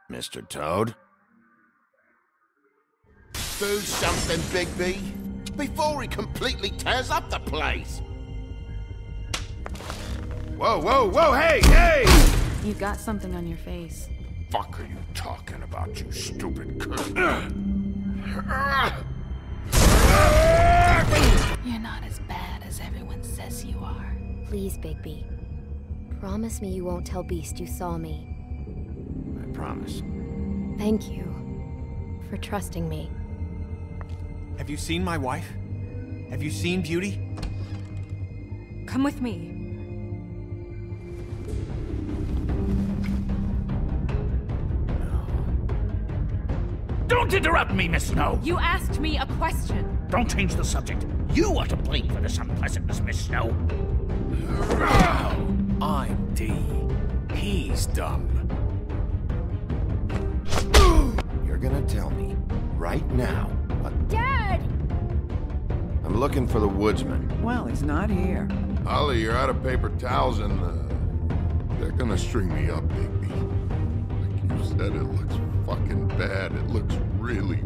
Mr. Toad? Do something, Bigby, before he completely tears up the place! Whoa, whoa, whoa, hey, hey! You got something on your face. Fuck are you talking about, you stupid cunt? You're not as bad as everyone says you are. Please, Bigby. Promise me you won't tell Beast you saw me. I promise. Thank you for trusting me. Have you seen my wife? Have you seen Beauty? Come with me. Don't interrupt me, Miss Snow! You asked me a question. Don't change the subject. You are to blame for this unpleasantness, Miss Snow. I'm D. He's dumb. You're gonna tell me, right now, Dad! I'm looking for the woodsman. Well, he's not here. Ollie, you're out of paper towels and, they're gonna string me up, Bigby. Like you said, it looks fucking bad. It looks really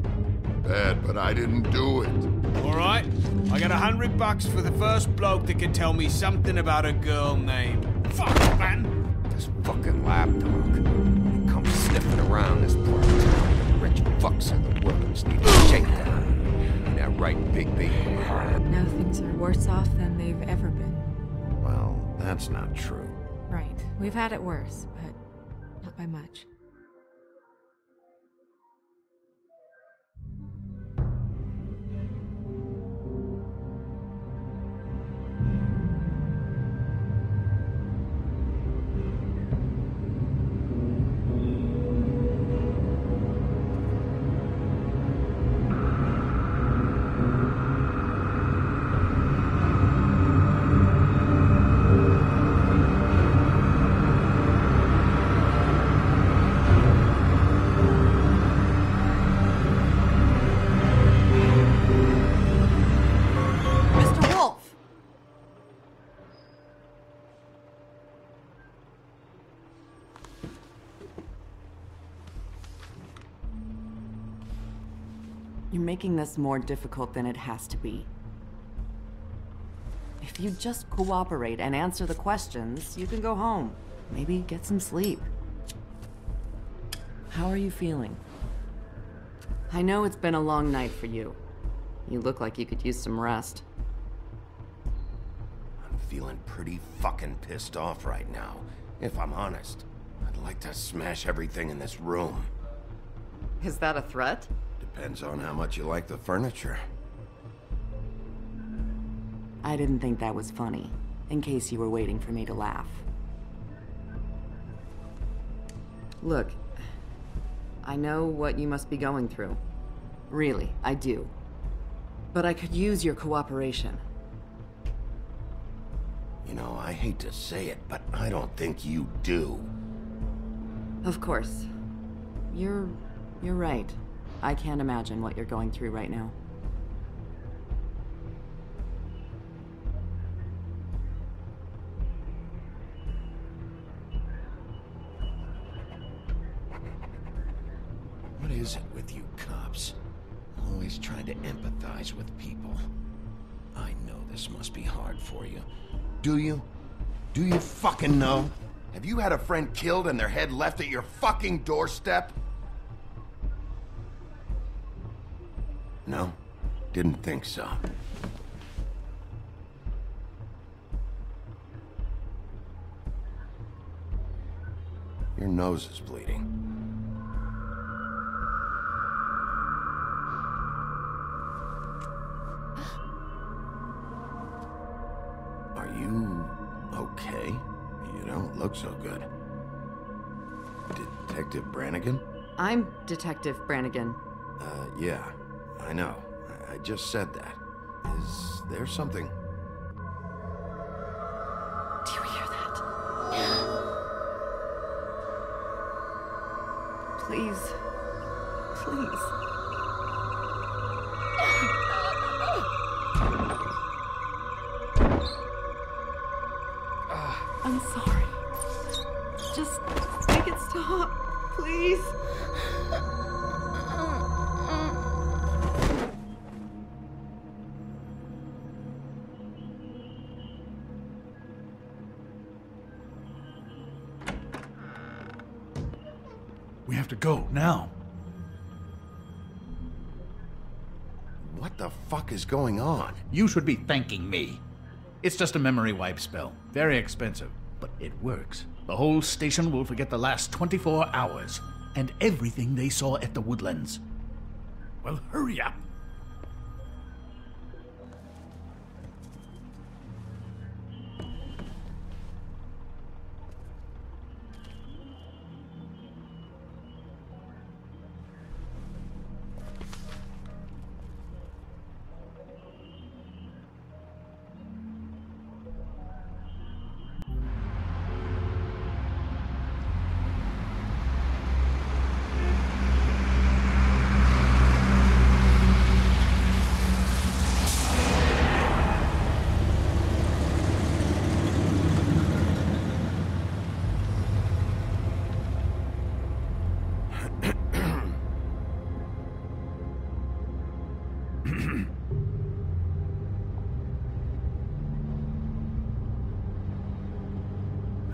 bad, but I didn't do it. All right, I got $100 for the first bloke that can tell me something about a girl named... Fuck, man! This fucking lapdog. He comes sniffing around this part of town. The rich fucks in the workers need a shakedown. Ain't that right, Bigby? Now things are worse off than they've ever been. Well, that's not true. Right. We've had it worse, but not by much. You're making this more difficult than it has to be. If you just cooperate and answer the questions, you can go home. Maybe get some sleep. How are you feeling? I know it's been a long night for you. You look like you could use some rest. I'm feeling pretty fucking pissed off right now, if I'm honest. I'd like to smash everything in this room. Is that a threat? Depends on how much you like the furniture. I didn't think that was funny, in case you were waiting for me to laugh. Look, I know what you must be going through. Really, I do. But I could use your cooperation. You know, I hate to say it, but I don't think you do. Of course. You're right. I can't imagine what you're going through right now. What is it with you cops? Always trying to empathize with people. I know this must be hard for you. Do you? Do you fucking know? Have you had a friend killed and their head left at your fucking doorstep? No, didn't think so. Your nose is bleeding. Are you okay? You don't look so good. Detective Brannigan? I'm Detective Brannigan. Yeah, I know. I just said that. Is there something? Do you hear that? Please. Please. I'm sorry. Just make it stop, please. We have to go, now. What the fuck is going on? You should be thanking me. It's just a memory wipe spell. Very expensive, but it works. The whole station will forget the last 24 hours, and everything they saw at the Woodlands. Well, hurry up.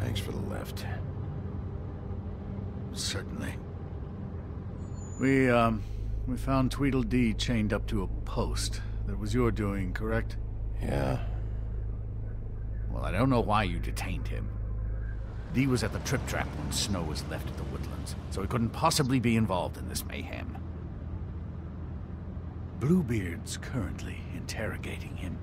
Thanks for the lift. Certainly. We found Tweedledee chained up to a post. That was your doing, correct? Yeah. Well, I don't know why you detained him. Dee was at the Trip Trap when Snow was left at the Woodlands, so he couldn't possibly be involved in this mayhem. Bluebeard's currently interrogating him,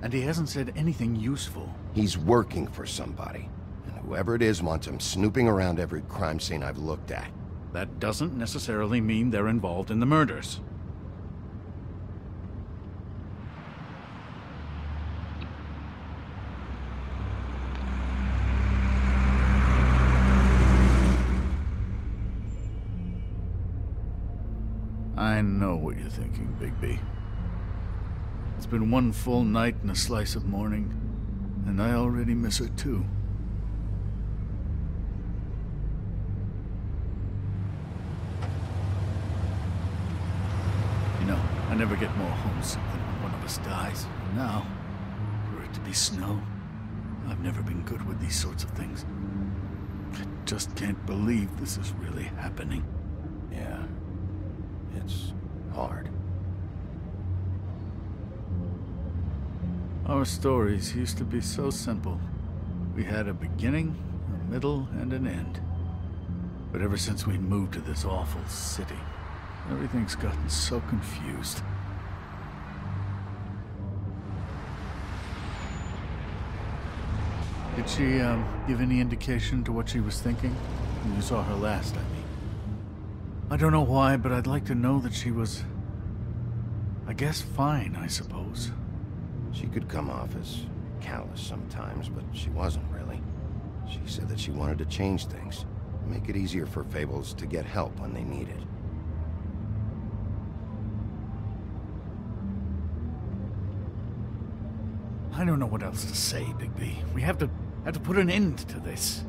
and he hasn't said anything useful. He's working for somebody, and whoever it is wants him snooping around every crime scene I've looked at. That doesn't necessarily mean they're involved in the murders. I know what you're thinking, Bigby. It's been one full night and a slice of morning, and I already miss her too. You know, I never get more homesick than when one of us dies. And now, for it to be Snow, I've never been good with these sorts of things. I just can't believe this is really happening. Yeah. It's hard. Our stories used to be so simple. We had a beginning, a middle, and an end. But ever since we moved to this awful city, everything's gotten so confused. Did she, give any indication to what she was thinking? When you saw her last, I mean. I don't know why, but I'd like to know that she was, I guess, fine, I suppose. She could come off as callous sometimes, but she wasn't really. She said that she wanted to change things, make it easier for Fables to get help when they need it. I don't know what else to say, Bigby. We have to put an end to this.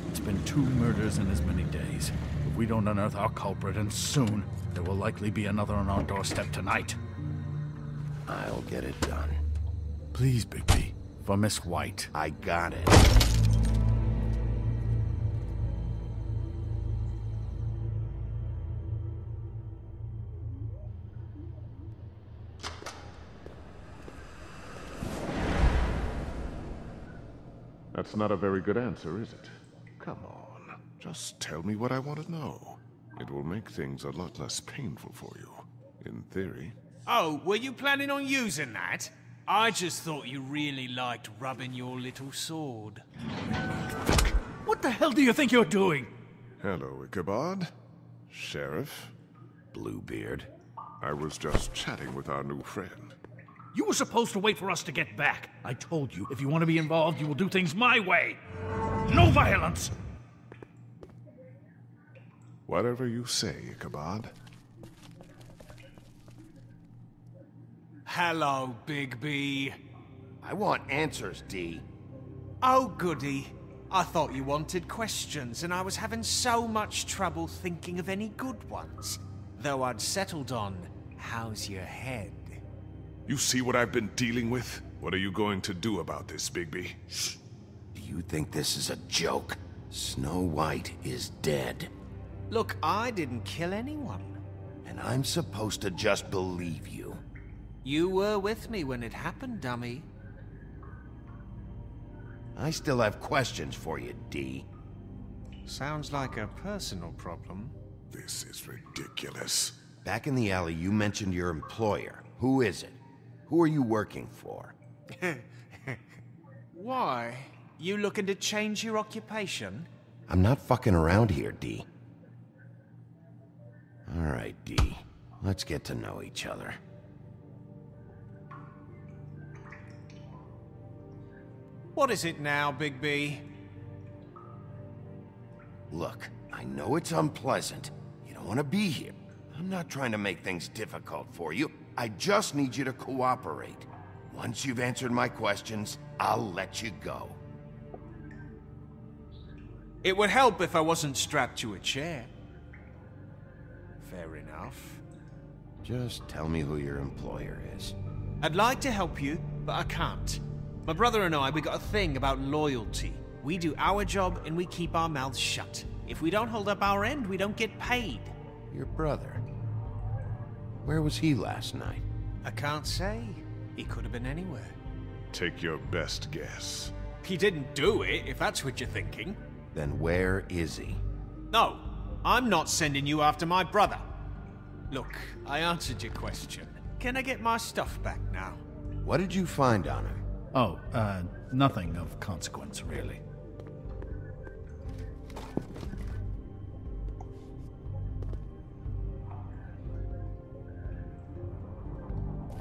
It's been 2 murders in as many days. If we don't unearth our culprit, and soon, there will likely be another on our doorstep tonight. I'll get it done. Please, Bigby. For Miss White. I got it. That's not a very good answer, is it? Come on. Just tell me what I want to know. It will make things a lot less painful for you. In theory. Oh, were you planning on using that? I just thought you really liked rubbing your little sword. What the hell do you think you're doing? Hello, Ichabod. Sheriff. Bluebeard. I was just chatting with our new friend. You were supposed to wait for us to get back. I told you, if you want to be involved, you will do things my way. No violence! Whatever you say, Ichabod. Hello, Bigby. I want answers, D. Oh, goody. I thought you wanted questions, and I was having so much trouble thinking of any good ones. Though I'd settled on, how's your head? You see what I've been dealing with? What are you going to do about this, Bigby? Shh. Do you think this is a joke? Snow White is dead. Look, I didn't kill anyone. And I'm supposed to just believe you. You were with me when it happened, dummy. I still have questions for you, D. Sounds like a personal problem. This is ridiculous. Back in the alley, you mentioned your employer. Who is it? Who are you working for? Why? You looking to change your occupation? I'm not fucking around here, D. All right, D. Let's get to know each other. What is it now, Bigby? Look, I know it's unpleasant. You don't want to be here. I'm not trying to make things difficult for you. I just need you to cooperate. Once you've answered my questions, I'll let you go. It would help if I wasn't strapped to a chair. Fair enough. Just tell me who your employer is. I'd like to help you, but I can't. My brother and I, we got a thing about loyalty. We do our job and we keep our mouths shut. If we don't hold up our end, we don't get paid. Your brother? Where was he last night? I can't say. He could have been anywhere. Take your best guess. He didn't do it, if that's what you're thinking. Then where is he? No, I'm not sending you after my brother. Look, I answered your question. Can I get my stuff back now? What did you find on him? Oh, nothing of consequence, really.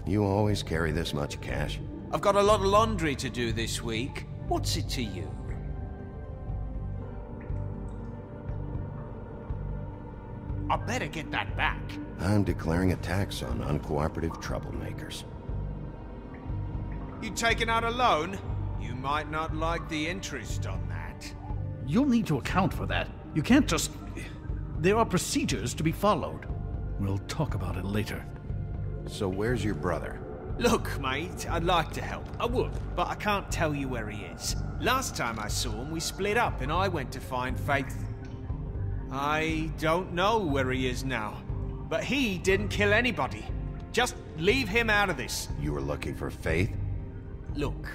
You always carry this much cash? I've got a lot of laundry to do this week. What's it to you? I better get that back. I'm declaring a tax on uncooperative troublemakers. You taking out a loan? You might not like the interest on that. You'll need to account for that. You can't just... There are procedures to be followed. We'll talk about it later. So where's your brother? Look, mate, I'd like to help. I would, but I can't tell you where he is. Last time I saw him, we split up and I went to find Faith. I don't know where he is now, but he didn't kill anybody. Just leave him out of this. You were looking for Faith? Look,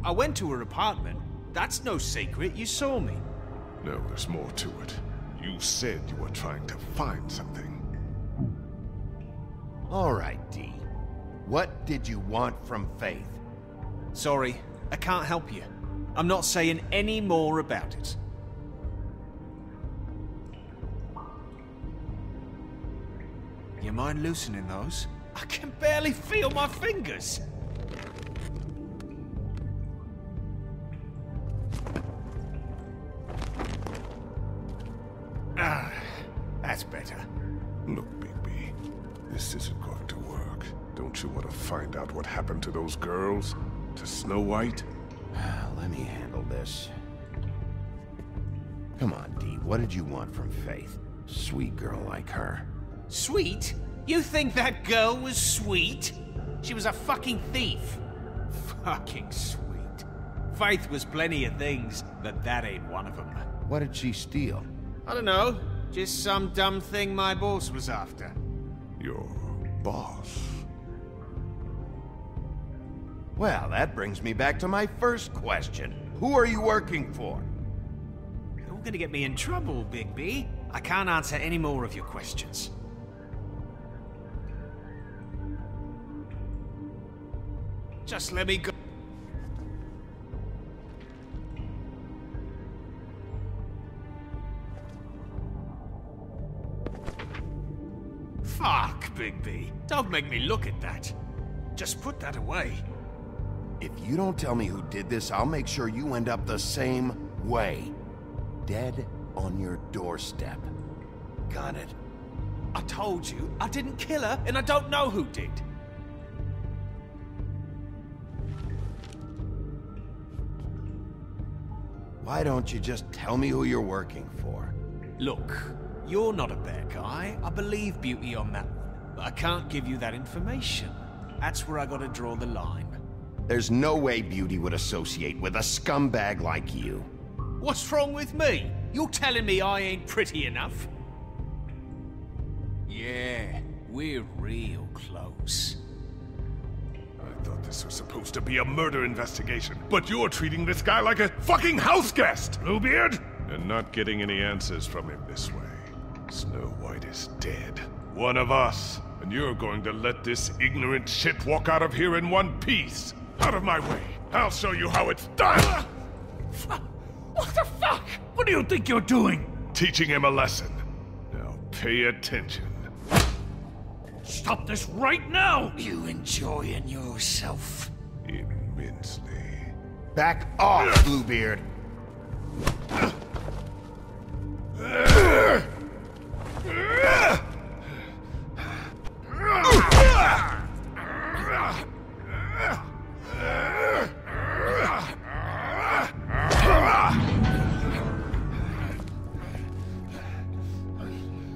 I went to her apartment. That's no secret, you saw me. No, there's more to it. You said you were trying to find something. All right, D. What did you want from Faith? Sorry, I can't help you. I'm not saying any more about it. You mind loosening those? I can barely feel my fingers. Ah, that's better. Look, Bigby, this isn't going to work. Don't you want to find out what happened to those girls? To Snow White? Let me handle this. Come on, D. What did you want from Faith? Sweet girl like her. Sweet? You think that girl was sweet? She was a fucking thief. Fucking sweet. Faith was plenty of things, but that ain't one of them. What did she steal? I don't know. Just some dumb thing my boss was after. Your boss? Well, that brings me back to my first question. Who are you working for? You're gonna get me in trouble, Bigby. I can't answer any more of your questions. Just let me go. Fuck, Bigby. Don't make me look at that. Just put that away. If you don't tell me who did this, I'll make sure you end up the same way. Dead on your doorstep. Got it? I told you, I didn't kill her, and I don't know who did. Why don't you just tell me who you're working for? Look, you're not a bad guy. I believe Beauty on that one. But I can't give you that information. That's where I gotta draw the line. There's no way Beauty would associate with a scumbag like you. What's wrong with me? You're telling me I ain't pretty enough? Yeah, we're real close. I thought this was supposed to be a murder investigation, but you're treating this guy like a fucking house guest, Bluebeard! And not getting any answers from him this way. Snow White is dead. One of us. And you're going to let this ignorant shit walk out of here in one piece. Out of my way. I'll show you how it's done! What the fuck? What do you think you're doing? Teaching him a lesson. Now pay attention. Stop this right now! You enjoying yourself? Immensely. Back off, Bluebeard!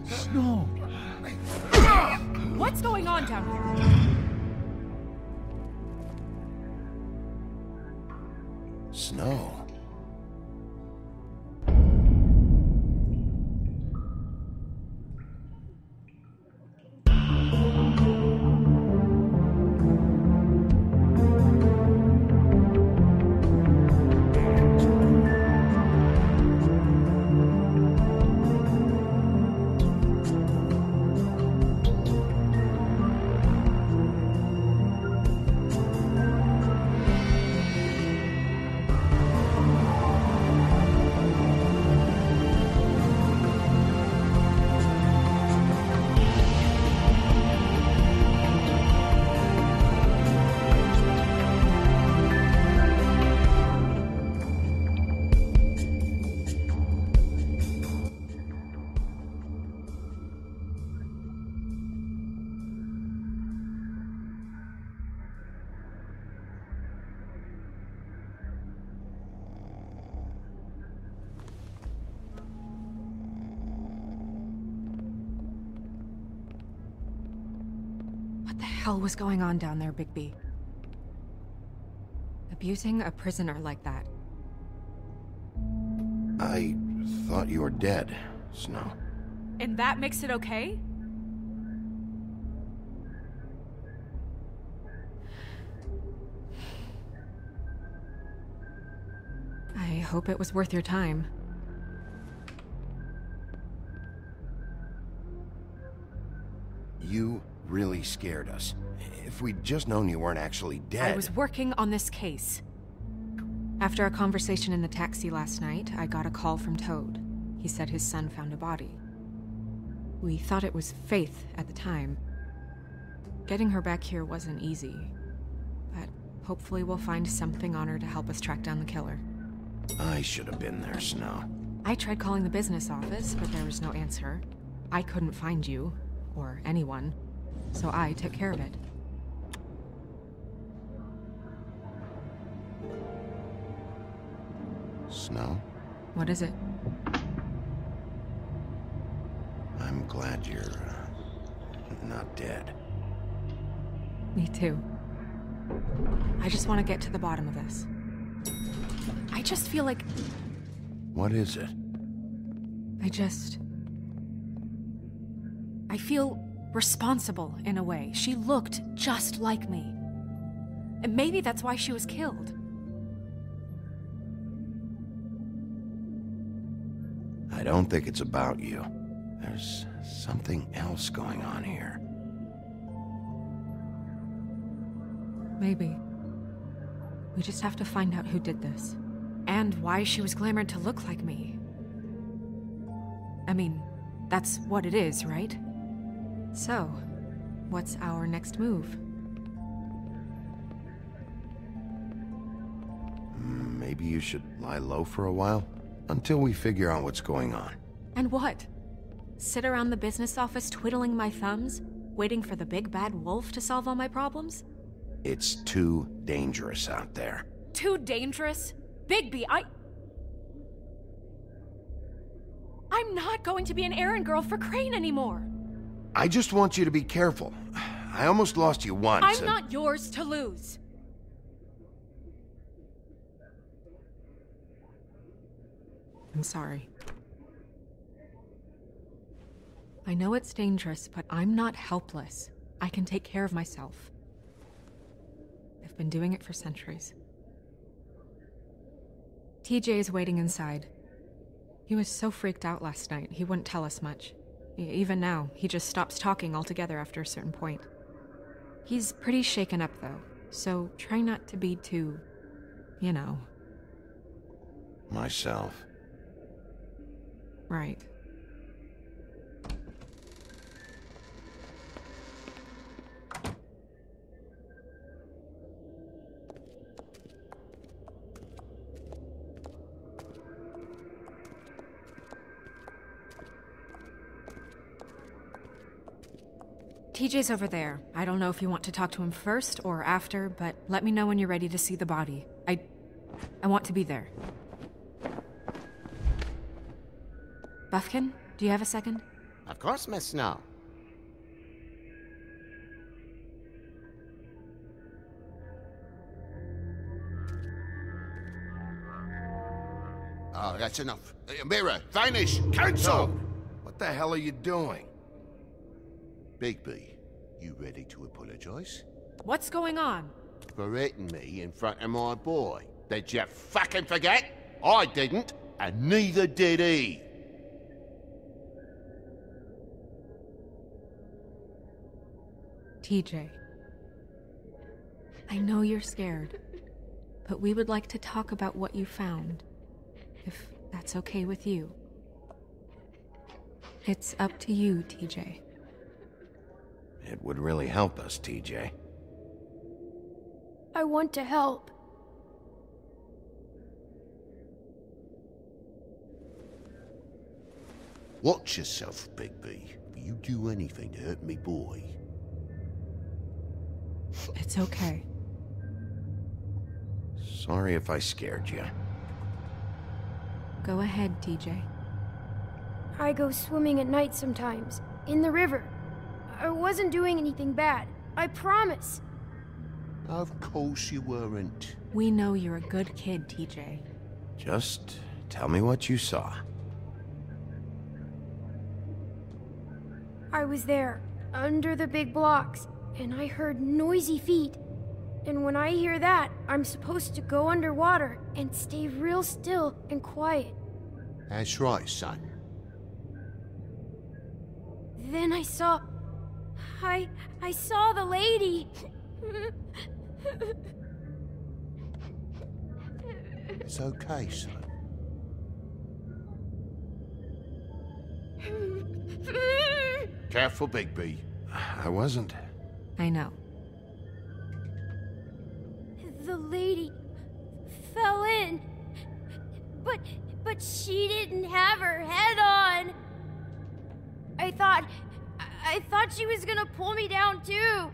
Snow! What's going on down here? Snow. What the hell was going on down there, Bigby? Abusing a prisoner like that. I thought you were dead, Snow. And that makes it okay? I hope it was worth your time. You really scared us. If we'd just known you weren't actually dead... I was working on this case. After a conversation in the taxi last night, I got a call from Toad. He said his son found a body. We thought it was Faith at the time. Getting her back here wasn't easy, but hopefully we'll find something on her to help us track down the killer. I should have been there, Snow. I tried calling the business office, but there was no answer. I couldn't find you, or anyone, so I took care of it. Snow? What is it? I'm glad you're not dead. Me too. I just want to get to the bottom of this. I just feel like... What is it? I feel responsible in a way. She looked just like me. And maybe that's why she was killed. I don't think it's about you. There's something else going on here. Maybe. We just have to find out who did this. And why she was glamored to look like me. I mean, that's what it is, right? So, what's our next move? Maybe you should lie low for a while, until we figure out what's going on. And what? Sit around the business office twiddling my thumbs, waiting for the big bad wolf to solve all my problems? It's too dangerous out there. Too dangerous? Bigby, I'm not going to be an errand girl for Crane anymore! I just want you to be careful. I almost lost you once. I'm not yours to lose! I'm sorry. I know it's dangerous, but I'm not helpless. I can take care of myself. I've been doing it for centuries. TJ is waiting inside. He was so freaked out last night, he wouldn't tell us much. Even now, he just stops talking altogether after a certain point. He's pretty shaken up, though, so try not to be too, you know. Myself. Right. TJ's over there. I don't know if you want to talk to him first or after, but let me know when you're ready to see the body. I want to be there. Buffkin, do you have a second? Of course, Miss Snow. Oh, that's enough. Mira, vanish! Cancel! What the hell are you doing? Bigby, you ready to apologize? What's going on? For hitting me in front of my boy. Did you fucking forget? I didn't, and neither did he. TJ. I know you're scared, but we would like to talk about what you found, if that's okay with you. It's up to you, TJ. It would really help us, TJ. I want to help. Watch yourself, Bigby. If you do anything to hurt me boy. It's okay. Sorry if I scared you. Go ahead, TJ. I go swimming at night sometimes, in the river. I wasn't doing anything bad. I promise. Of course you weren't. We know you're a good kid, TJ. Just tell me what you saw. I was there, under the big blocks, and I heard noisy feet. And when I hear that, I'm supposed to go underwater and stay real still and quiet. That's right, son. Then I saw the lady. It's okay, son. Careful, Bigby. I wasn't. I know. The lady fell in. But she didn't have her head on. I thought she was gonna pull me down too.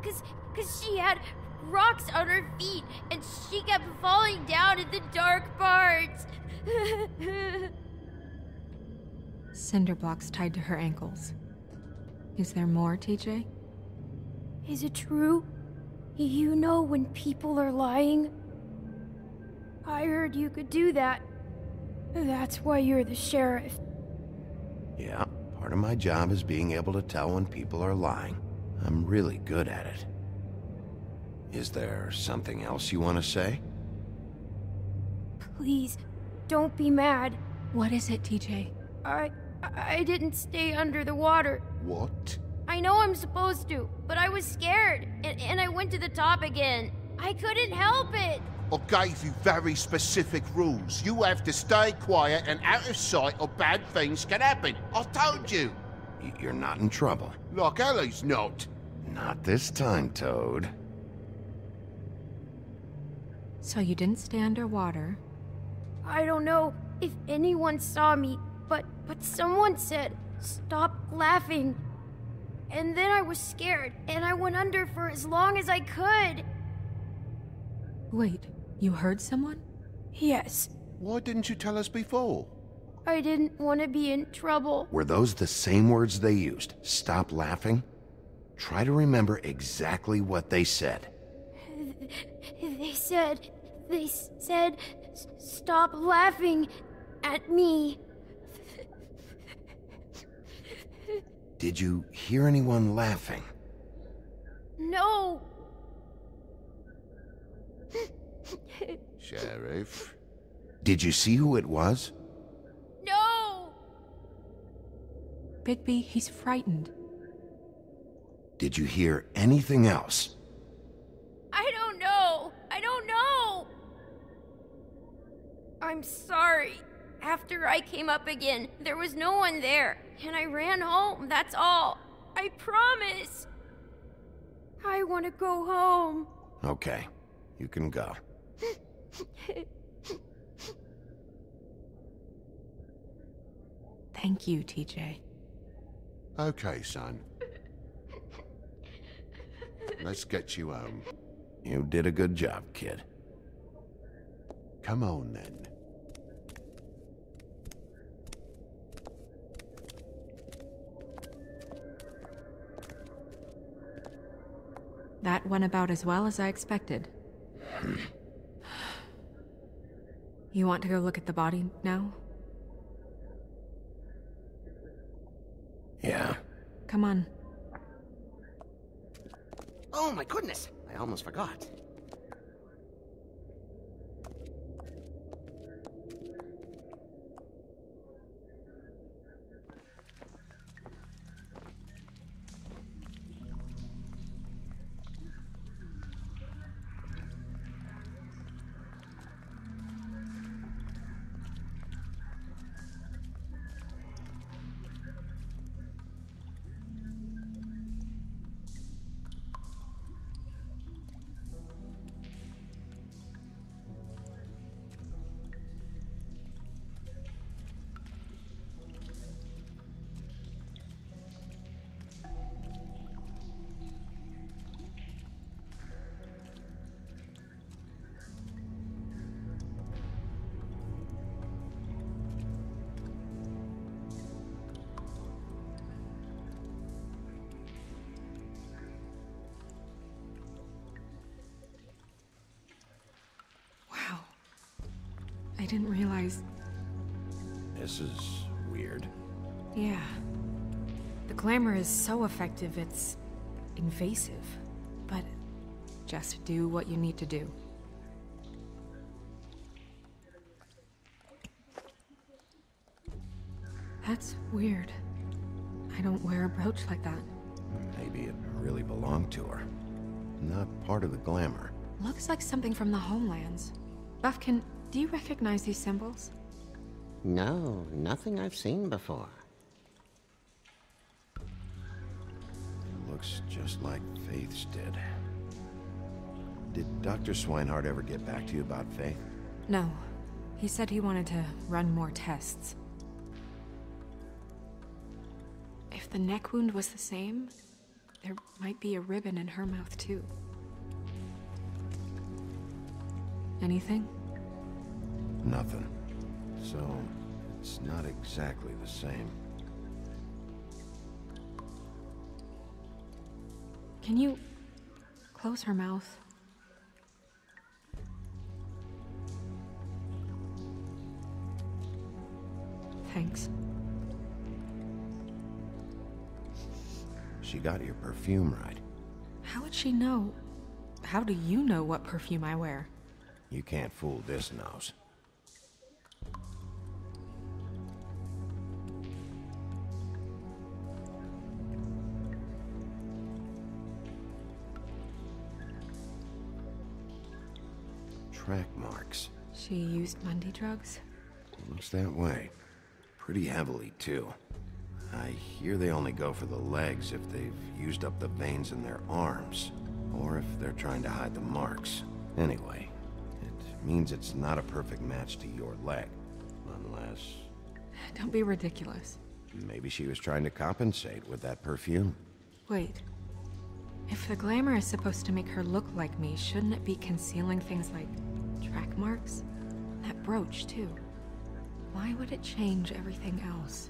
Cause she had rocks on her feet and she kept falling down in the dark parts. Cinder blocks tied to her ankles. Is there more, TJ? Is it true? You know when people are lying? I heard you could do that. That's why you're the sheriff. Yeah, part of my job is being able to tell when people are lying. I'm really good at it. Is there something else you want to say? Please, don't be mad. What is it, TJ? I didn't stay under the water. What? I know I'm supposed to, but I was scared, and I went to the top again. I couldn't help it. I gave you very specific rules. You have to stay quiet and out of sight or bad things can happen. I told you. You're not in trouble. Like Ellie's not. Not this time, Toad. So you didn't stay underwater. I don't know if anyone saw me, but someone said, "Stop laughing." And then I was scared, and I went under for as long as I could. Wait, you heard someone? Yes. Why didn't you tell us before? I didn't want to be in trouble. Were those the same words they used? Stop laughing? Try to remember exactly what they said. They said, "Stop laughing at me." Did you hear anyone laughing? No. Sheriff? Did you see who it was? No. Bigby, he's frightened. Did you hear anything else? I don't know. I'm sorry. After I came up again, there was no one there, and I ran home, that's all. I promise. I want to go home. Okay, you can go. Thank you, TJ. Okay, son. Let's get you home. You did a good job, kid. Come on, then. That went about as well as I expected. You want to go look at the body now? Yeah. Come on. Oh my goodness, I almost forgot. I didn't realize... This is weird. Yeah. The glamour is so effective, it's invasive. But just do what you need to do. That's weird. I don't wear a brooch like that. Maybe it really belonged to her. Not part of the glamour. Looks like something from the homelands. Buffkin, do you recognize these symbols? No, nothing I've seen before. It looks just like Faith's did. Did Dr. Swinehart ever get back to you about Faith? No. He said he wanted to run more tests. If the neck wound was the same, there might be a ribbon in her mouth too. Anything? Nothing. So, it's not exactly the same. Can you Close her mouth. Thanks. She got your perfume right. How would she know? How do you know what perfume I wear? You can't fool this nose. Track marks. She used Mundy drugs? Looks that way. Pretty heavily, too. I hear they only go for the legs if they've used up the veins in their arms, or if they're trying to hide the marks. Anyway, it means it's not a perfect match to your leg, unless... Don't be ridiculous. Maybe she was trying to compensate with that perfume. Wait. If the glamour is supposed to make her look like me, shouldn't it be concealing things like track marks? That brooch, too. Why would it change everything else?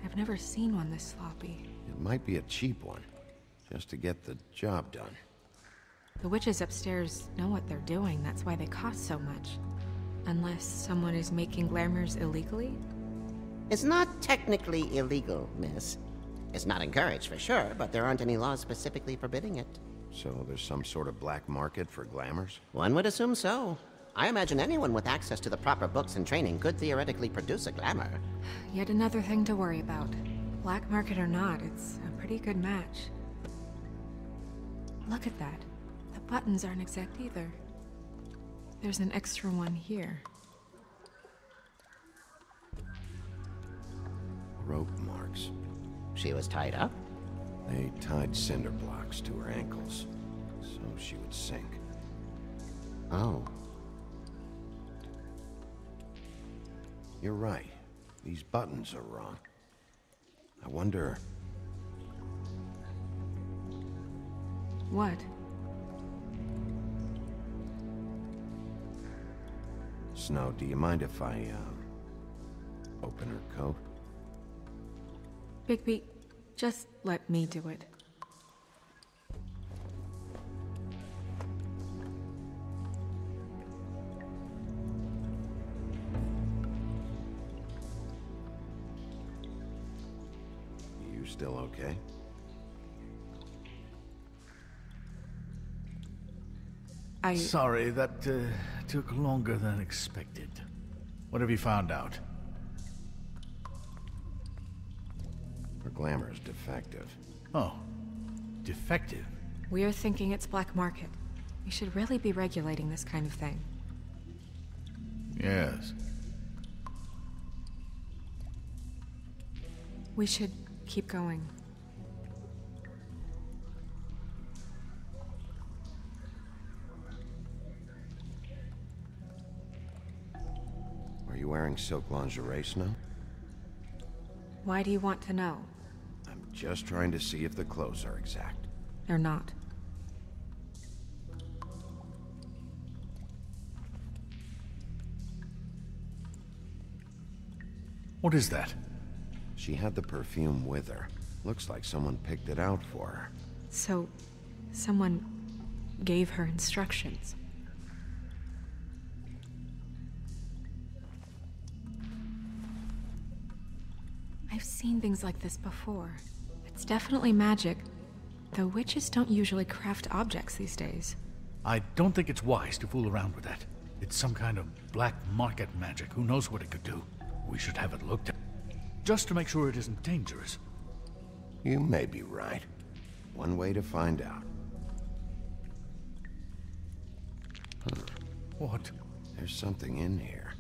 I've never seen one this sloppy. It might be a cheap one, just to get the job done. The witches upstairs know what they're doing, that's why they cost so much. Unless someone is making glamours illegally? It's not technically illegal, miss. It's not encouraged for sure, but there aren't any laws specifically forbidding it. So there's some sort of black market for glamours? One would assume so. I imagine anyone with access to the proper books and training could theoretically produce a glamour. Yet another thing to worry about. Black market or not, it's a pretty good match. Look at that. The buttons aren't exact either. There's an extra one here. Rope marks. She was tied up? They tied cinder blocks to her ankles, so she would sink. Oh. You're right. These buttons are wrong. I wonder... What? Snow, do you mind if I, open her coat? Bigby, just let me do it. You still okay? Sorry, that took longer than expected. What have you found out? Her glamour is defective. Oh, defective? We're thinking it's black market. We should really be regulating this kind of thing. Yes. We should keep going. Are you wearing silk lingerie, Snow? Why do you want to know? I'm just trying to see if the clothes are exact. They're not. What is that? She had the perfume with her. Looks like someone picked it out for her. So, someone gave her instructions. I've seen things like this before. It's definitely magic, though witches don't usually craft objects these days. I don't think it's wise to fool around with that. It's some kind of black market magic. Who knows what it could do? We should have it looked at, just to make sure it isn't dangerous. You may be right. One way to find out. Huh. What? There's something in here.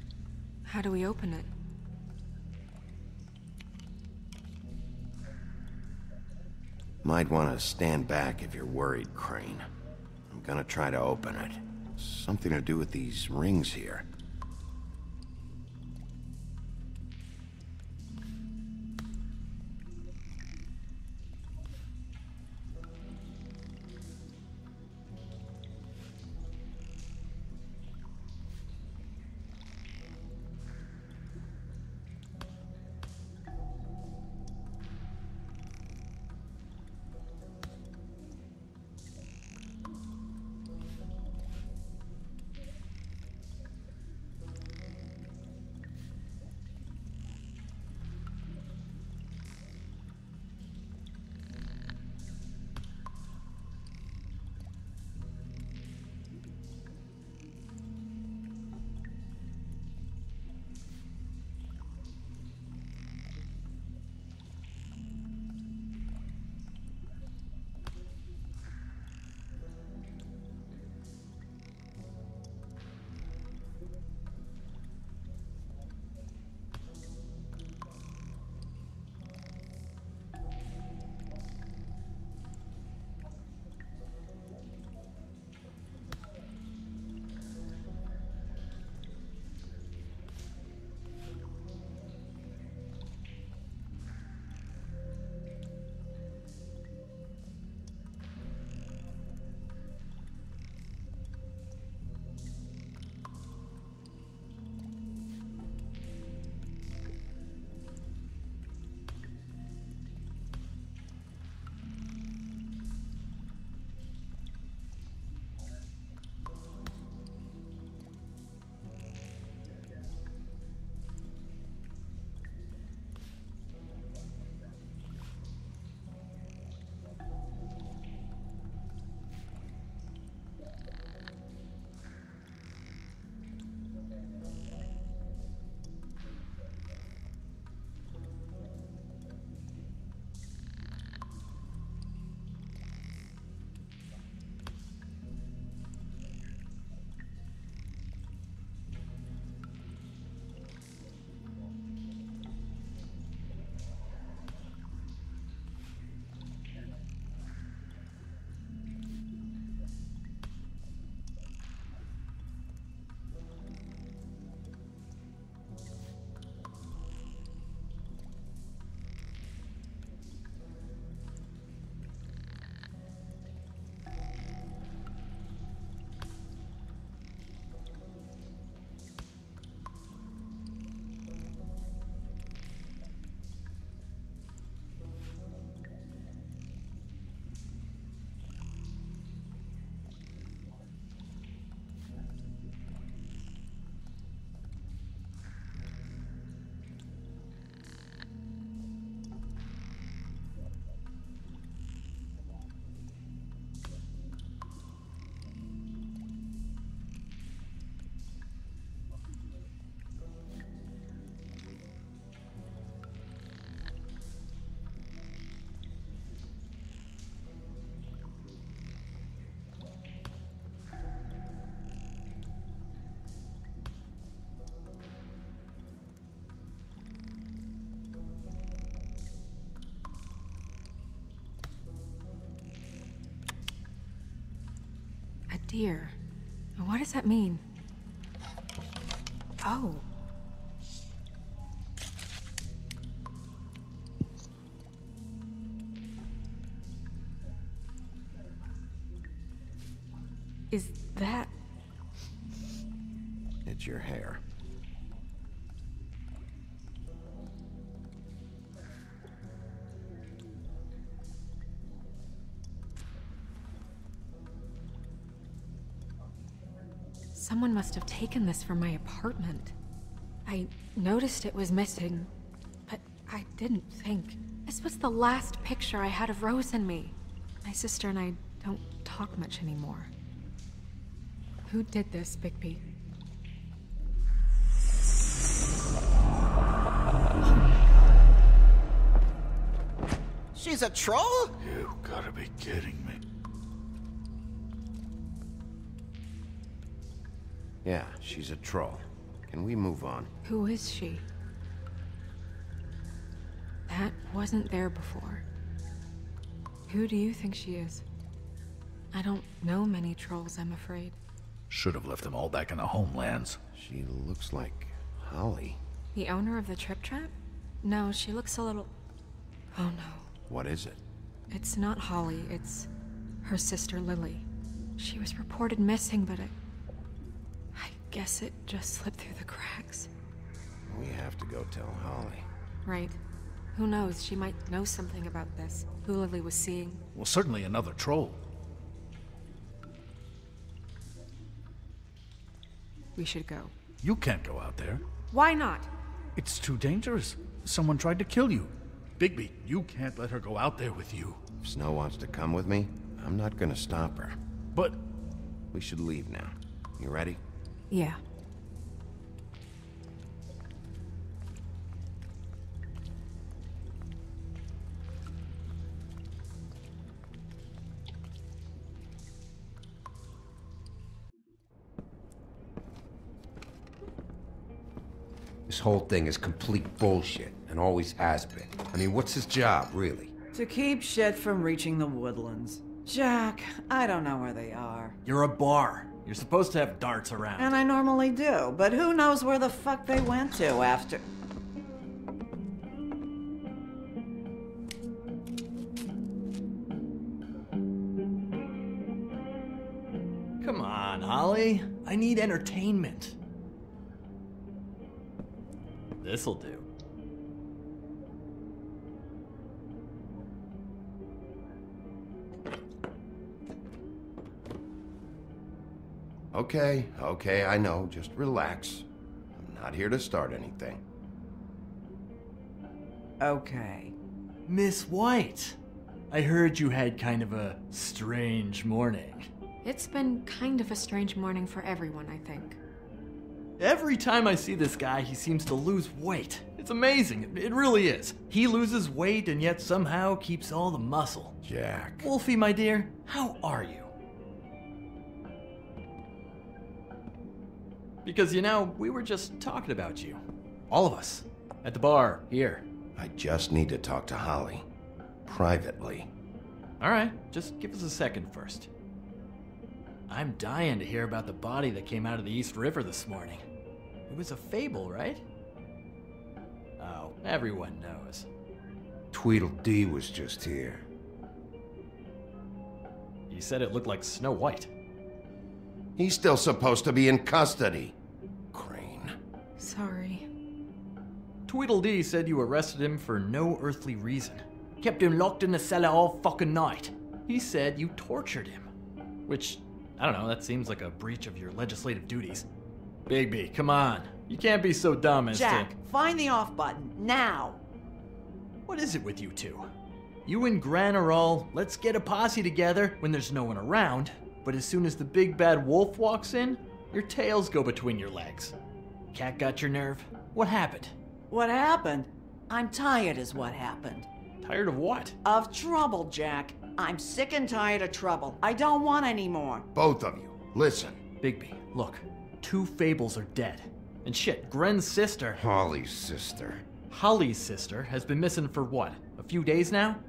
How do we open it? Might want to stand back if you're worried, Crane. I'm gonna try to open it. Something to do with these rings here. deer. What does that mean? Oh. Is that... It's your hair. Someone must have taken this from my apartment. I noticed it was missing, but I didn't think. This was the last picture I had of Rose and me. My sister and I don't talk much anymore. Who did this, Bigby? She's a troll? You gotta be kidding me. Yeah, she's a troll. Can we move on? Who is she? That wasn't there before. Who do you think she is? I don't know many trolls, I'm afraid. Should have left them all back in the homelands. She looks like Holly. The owner of the Trip Trap? No, she looks a little... Oh no. What is it? It's not Holly, it's her sister Lily. She was reported missing, but I guess it just slipped through the cracks. We have to go tell Holly. Right. Who knows, she might know something about this. Who Lily was seeing. Well, certainly another troll. We should go. You can't go out there. Why not? It's too dangerous. Someone tried to kill you. Bigby, you can't let her go out there with you. If Snow wants to come with me, I'm not gonna stop her. But... We should leave now. You ready? Yeah. This whole thing is complete bullshit, and always has been. I mean, what's his job, really? To keep shit from reaching the woodlands. Jack, I don't know where they are. You're a bar. You're supposed to have darts around. And I normally do, but who knows where the fuck they went to after... Come on, Holly. I need entertainment. This'll do. Okay, I know. Just relax. I'm not here to start anything. Okay. Miss White, I heard you had kind of a strange morning. It's been kind of a strange morning for everyone, I think. Every time I see this guy, he seems to lose weight. It's amazing. It really is. He loses weight and yet somehow keeps all the muscle. Jack. Wolfie, my dear, how are you? Because, you know, we were just talking about you. All of us. At the bar, here. I just need to talk to Holly. Privately. Alright, just give us a second first. I'm dying to hear about the body that came out of the East River this morning. It was a fable, right? Oh, everyone knows. Tweedledee was just here. You said it looked like Snow White. He's still supposed to be in custody. Crane. Sorry. Tweedledee said you arrested him for no earthly reason. Kept him locked in the cellar all fucking night. He said you tortured him. Which, I don't know, that seems like a breach of your legislative duties. Bigby, come on. You can't be so dumb as Jack, to... find the off button, now! What is it with you two? You and Gran are all, let's get a posse together when there's no one around, but as soon as the big bad wolf walks in, your tails go between your legs. Cat got your nerve? What happened? What happened? I'm tired is what happened. Tired of what? Of trouble, Jack. I'm sick and tired of trouble. I don't want any more. Both of you, listen. Bigby, look. 2 fables are dead. And shit, Gren's sister... Holly's sister. Holly's sister has been missing for what, a few days now?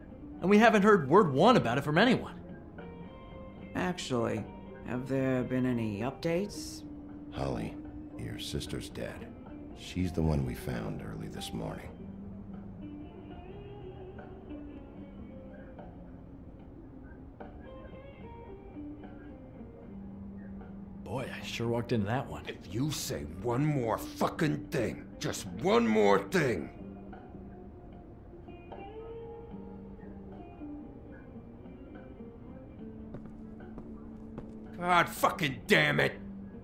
And we haven't heard word one about it from anyone. Actually, Have there been any updates? Holly, your sister's dead. She's the one we found early this morning. Boy, I sure walked into that one. If you say one more fucking thing, just one more thing. God fucking damn it!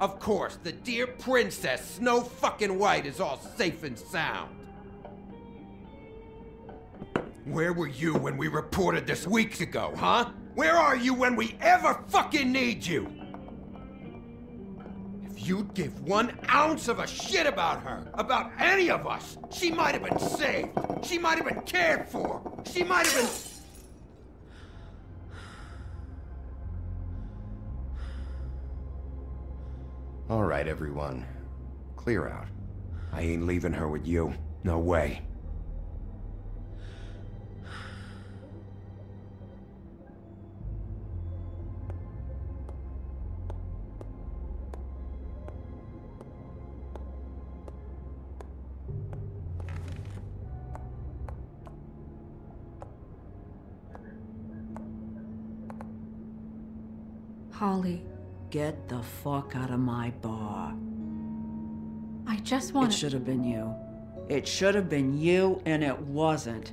Of course, the dear Princess Snow fucking White is all safe and sound. Where were you when we reported this weeks ago, huh? Where are you when we ever fucking need you? If you'd give 1 ounce of a shit about her, about any of us, she might have been saved. She might have been cared for. She might have been... All right, everyone. Clear out. I ain't leaving her with you. No way. Holly, Get the fuck out of my bar. I just want It should have been you. It should have been you, and it wasn't.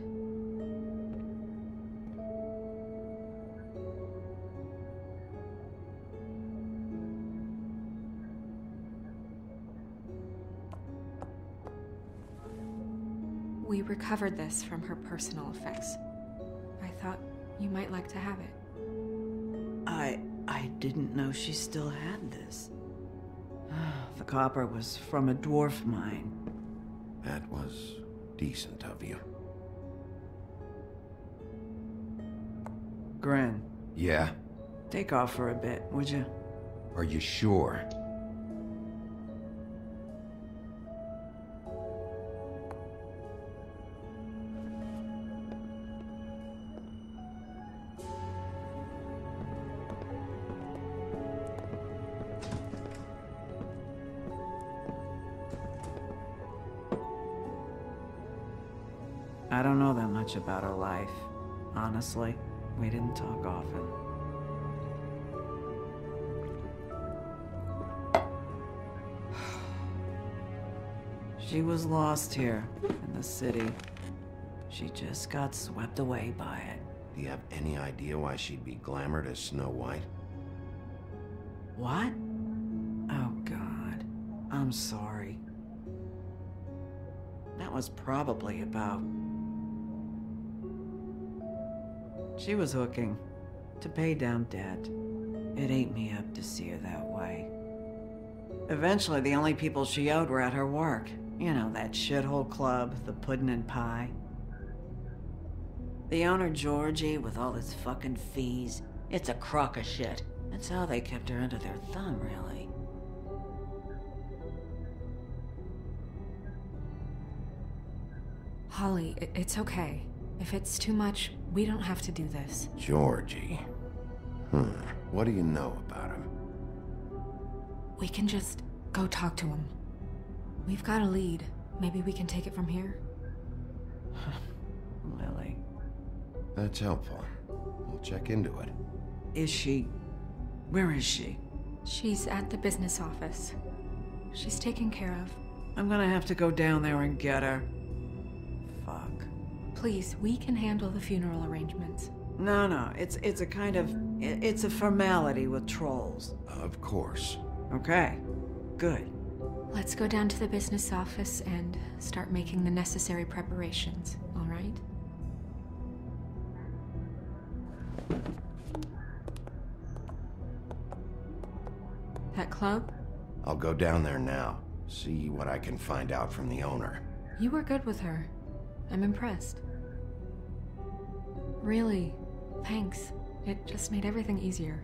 We recovered this from her personal effects. I thought you might like to have it. I didn't know she still had this. The copper was from a dwarf mine. That was decent of you. Gren, Yeah? take off for a bit, would you? Are you sure? I don't know that much about her life. Honestly, we didn't talk often. She was lost here in the city. She just got swept away by it. Do you have any idea why she'd be glamored as Snow White? What? Oh, God. I'm sorry. That was probably about... She was hooking to pay down debt. It ate me up to see her that way. Eventually, the only people she owed were at her work. You know, that shithole club, the Puddin' and Pie. The owner, Georgie, with all his fucking fees, it's a crock of shit. That's how they kept her under their thumb, really. Holly, it's okay. If it's too much, we don't have to do this. Georgie. What do you know about him? We can just go talk to him. We've got a lead. Maybe we can take it from here? Lily. That's helpful. We'll check into it. Is she... Where is she? She's at the business office. She's taken care of. I'm gonna have to go down there and get her. Fuck. Please, we can handle the funeral arrangements. No, it's a kind of... It's a formality with trolls. Of course. Okay, good. Let's go down to the business office and start making the necessary preparations, all right? That club? I'll go down there now. See what I can find out from the owner. You were good with her. I'm impressed. Really, thanks. It just made everything easier.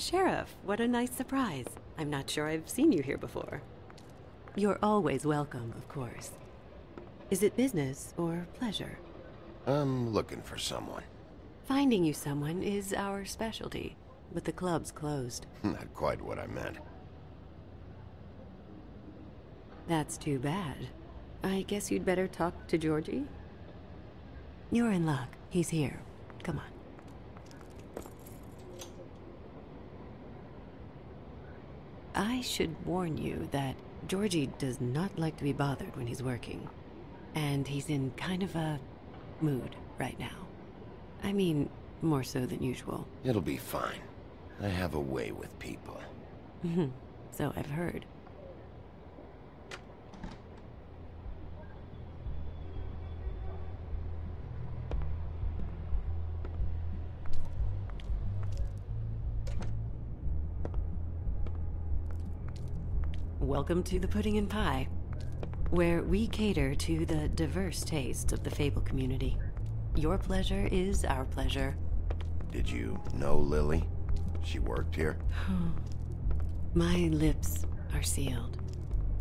Sheriff, what a nice surprise. I'm not sure I've seen you here before. You're always welcome, of course. Is it business or pleasure? I'm looking for someone. Finding you someone is our specialty, but the club's closed. Not quite what I meant. That's too bad. I guess you'd better talk to Georgie? You're in luck. He's here. Come on. I should warn you that Georgie does not like to be bothered when he's working. And he's in kind of a mood right now. I mean, more so than usual. It'll be fine. I have a way with people. So I've heard. Welcome to the Pudding and Pie, where we cater to the diverse tastes of the Fable community. Your pleasure is our pleasure. Did you know Lily? She worked here? My lips are sealed.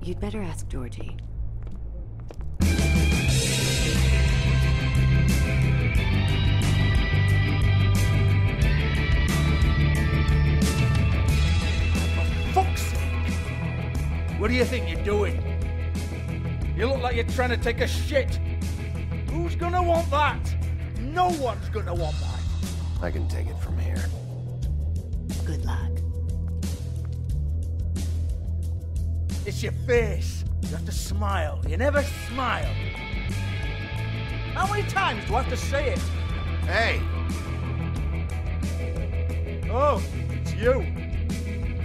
You'd better ask Georgie. What do you think you're doing? You look like you're trying to take a shit. Who's gonna want that? No one's gonna want that. I can take it from here. Good luck. It's your face. You have to smile. You never smile. How many times do I have to say it? Hey! Oh, it's you.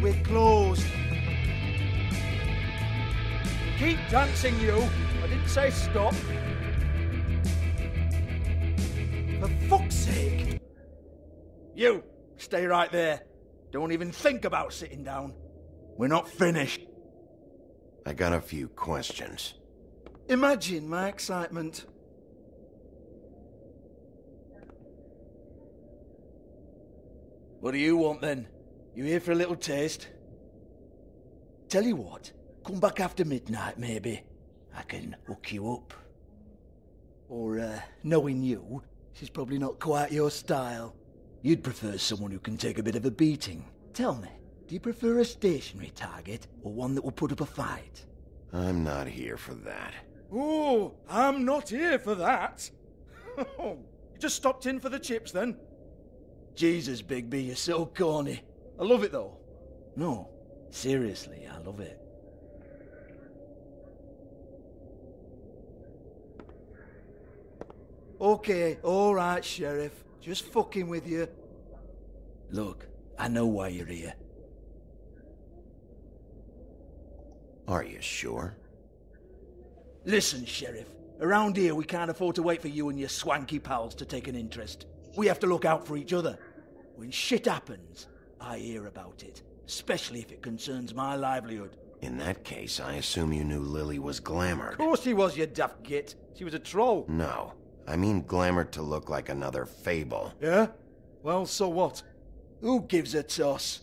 We're closed. Keep dancing, you. I didn't say stop. For fuck's sake. You, stay right there. Don't even think about sitting down. We're not finished. I got a few questions. Imagine my excitement. What do you want then? You here for a little taste? Tell you what. Come back after midnight, maybe. I can hook you up. Or, knowing you, she's probably not quite your style. You'd prefer someone who can take a bit of a beating. Tell me, do you prefer a stationary target, or one that will put up a fight? I'm not here for that. Oh, I'm not here for that. You just stopped in for the chips, then? Jesus, Bigby, you're so corny. I love it, though. No, seriously, I love it. Okay, alright, Sheriff. Just fucking with you. Look, I know why you're here. Are you sure? Listen, Sheriff. Around here, we can't afford to wait for you and your swanky pals to take an interest. We have to look out for each other. When shit happens, I hear about it. Especially if it concerns my livelihood. In that case, I assume you knew Lily was glamored. Of course she was, you daft git. She was a troll. No. I mean glamored to look like another Fable. Yeah? Well, so what? Who gives a toss?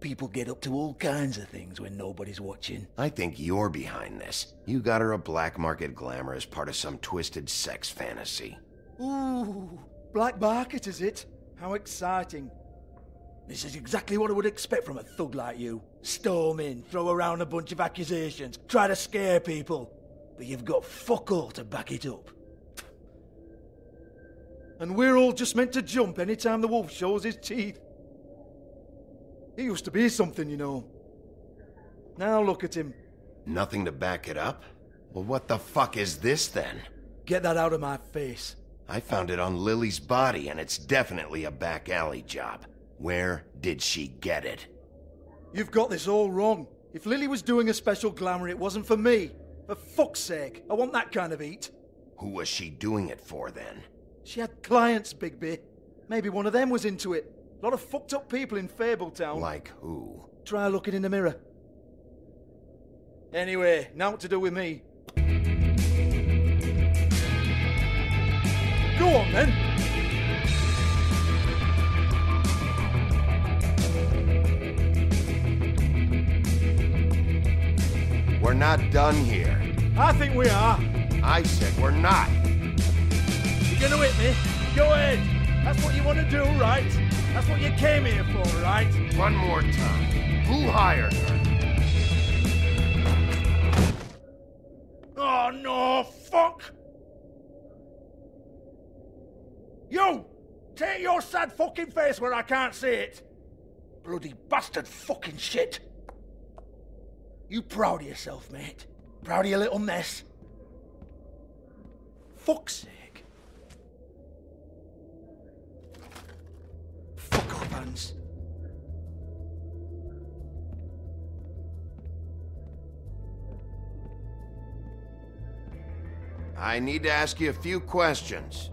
People get up to all kinds of things when nobody's watching. I think you're behind this. You got her a black market glamour as part of some twisted sex fantasy. Ooh, black market is it? How exciting. This is exactly what I would expect from a thug like you. Storm in, throw around a bunch of accusations, try to scare people. But you've got fuck all to back it up. And we're all just meant to jump any time the wolf shows his teeth. He used to be something, you know. Now look at him. Nothing to back it up? Well, what the fuck is this then? Get that out of my face. I found it on Lily's body, and it's definitely a back alley job. Where did she get it? You've got this all wrong. If Lily was doing a special glamour, it wasn't for me. For fuck's sake, I want that kind of eat. Who was she doing it for, then? She had clients, Bigby. Maybe one of them was into it. A lot of fucked up people in Fabletown. Like who? Try looking in the mirror. Anyway, now what to do with me. Go on, then. we're not done here. I think we are. I said we're not. You're gonna hit me? Go ahead. That's what you want to do, right? That's what you came here for, right? One more time. Who hired her? Oh, no, fuck! You! Take your sad fucking face where I can't see it! Bloody bastard fucking shit! You proud of yourself, mate? Proud of your little mess? Fuck's sake. Fuck off, Hans. I need to ask you a few questions.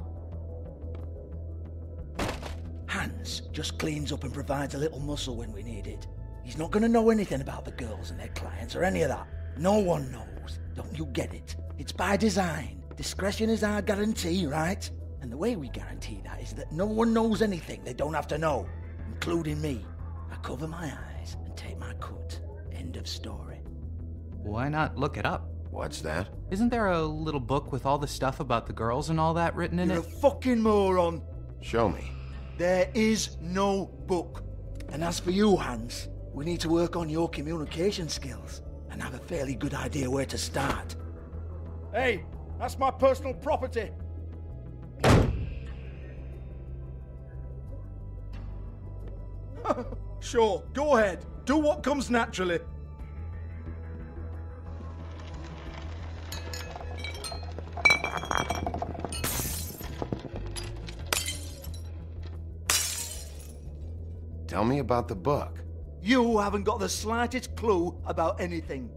Hans just cleans up and provides a little muscle when we need it. He's not gonna know anything about the girls and their clients or any of that. No one knows. Don't you get it? It's by design. Discretion is our guarantee, right? And the way we guarantee that is that no one knows anything they don't have to know, including me. I cover my eyes and take my cut. End of story. Why not look it up? What's that? Isn't there a little book with all the stuff about the girls and all that written in You're it? a fucking moron. Show me. There is no book. And as for you, Hans, we need to work on your communication skills and have a fairly good idea where to start. Hey, that's my personal property. Sure, go ahead. Do what comes naturally. Tell me about the book. You haven't got the slightest clue about anything.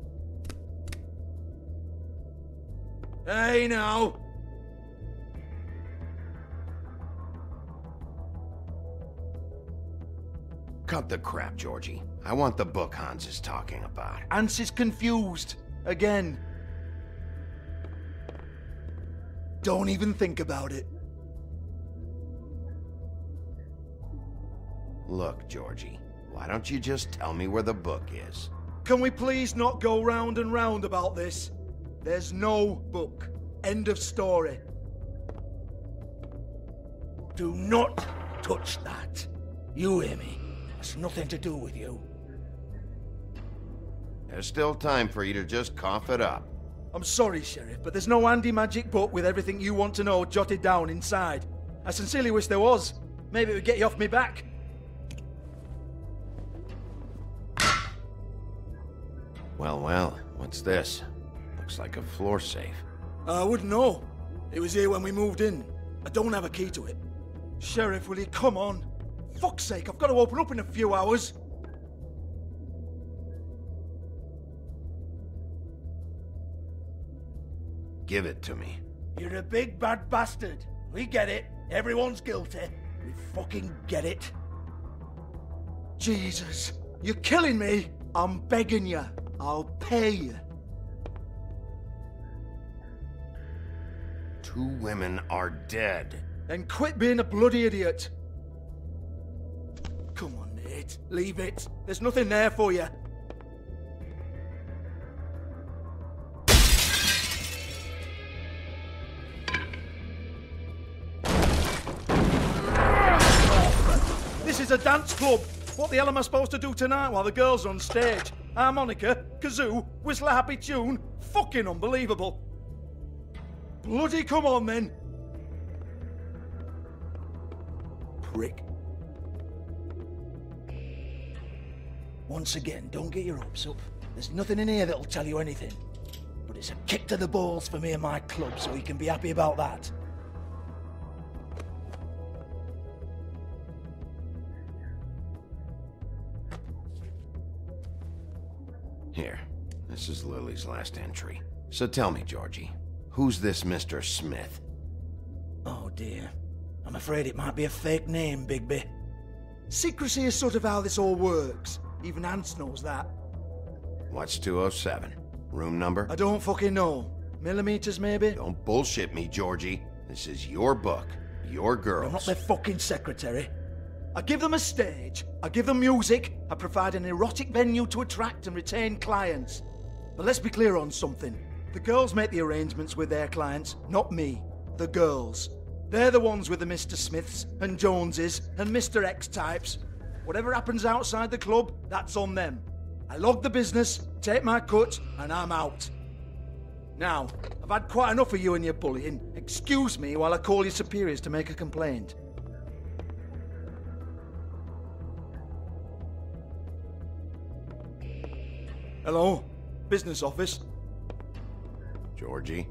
Hey, now. Cut the crap, Georgie. I want the book Hans is talking about. Hans is confused. Again. Don't even think about it. Look, Georgie, why don't you just tell me where the book is? Can we please not go round and round about this? There's no book. End of story. Do not touch that. You hear me? It's nothing to do with you. There's still time for you to just cough it up. I'm sorry, Sheriff, but there's no handy magic book with everything you want to know jotted down inside. I sincerely wish there was. Maybe it would get you off me back. Well, well, what's this? Looks like a floor safe. I wouldn't know. It was here when we moved in. I don't have a key to it. Sheriff, will you come on? Fuck's sake, I've got to open up in a few hours. Give it to me. You're a big bad bastard. We get it. Everyone's guilty. We fucking get it. Jesus, you're killing me. I'm begging you. I'll pay you. 2 women are dead. Then quit being a bloody idiot. Come on, Nate. Leave it. There's nothing there for you. This is a dance club. What the hell am I supposed to do tonight while the girls are on stage? Harmonica, kazoo, whistle a happy tune? Fucking unbelievable. Bloody come on then. Prick. Once again, don't get your hopes up. There's nothing in here that'll tell you anything. But it's a kick to the balls for me and my club, so you can be happy about that. Here, this is Lily's last entry. So tell me, Georgie, who's this Mr. Smith? Oh dear. I'm afraid it might be a fake name, Bigby. Secrecy is sort of how this all works. Even Hans knows that. What's 207? Room number? I don't fucking know. Millimeters, maybe? Don't bullshit me, Georgie. This is your book. Your girls. I'm not their fucking secretary. I give them a stage, I give them music, I provide an erotic venue to attract and retain clients. But let's be clear on something. The girls make the arrangements with their clients, not me. The girls. They're the ones with the Mr. Smiths and Joneses and Mr. X types. Whatever happens outside the club, that's on them. I log the business, take my cut, and I'm out. Now, I've had quite enough of you and your bullying. Excuse me while I call your superiors to make a complaint. Hello? Business office? Georgie?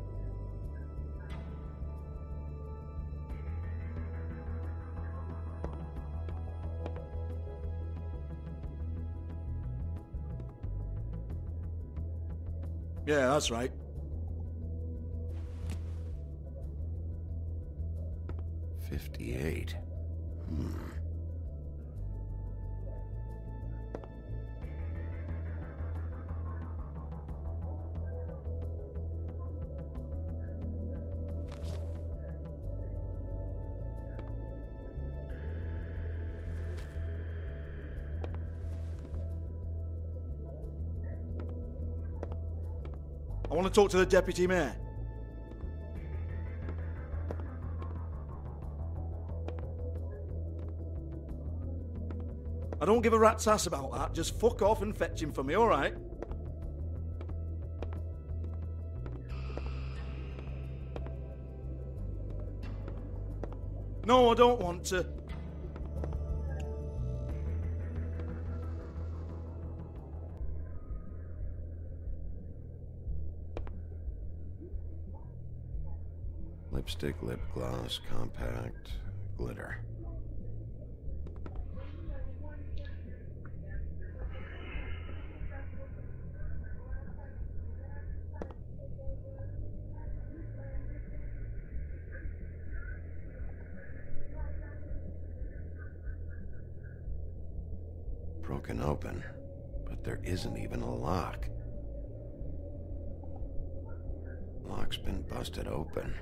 Yeah, that's right. $58. I want to talk to the deputy mayor. I don't give a rat's ass about that. Just fuck off and fetch him for me, all right? No, I don't want to. Lipstick, lip gloss, compact, glitter. Broken open, but there isn't even a lock. Lock's been busted open.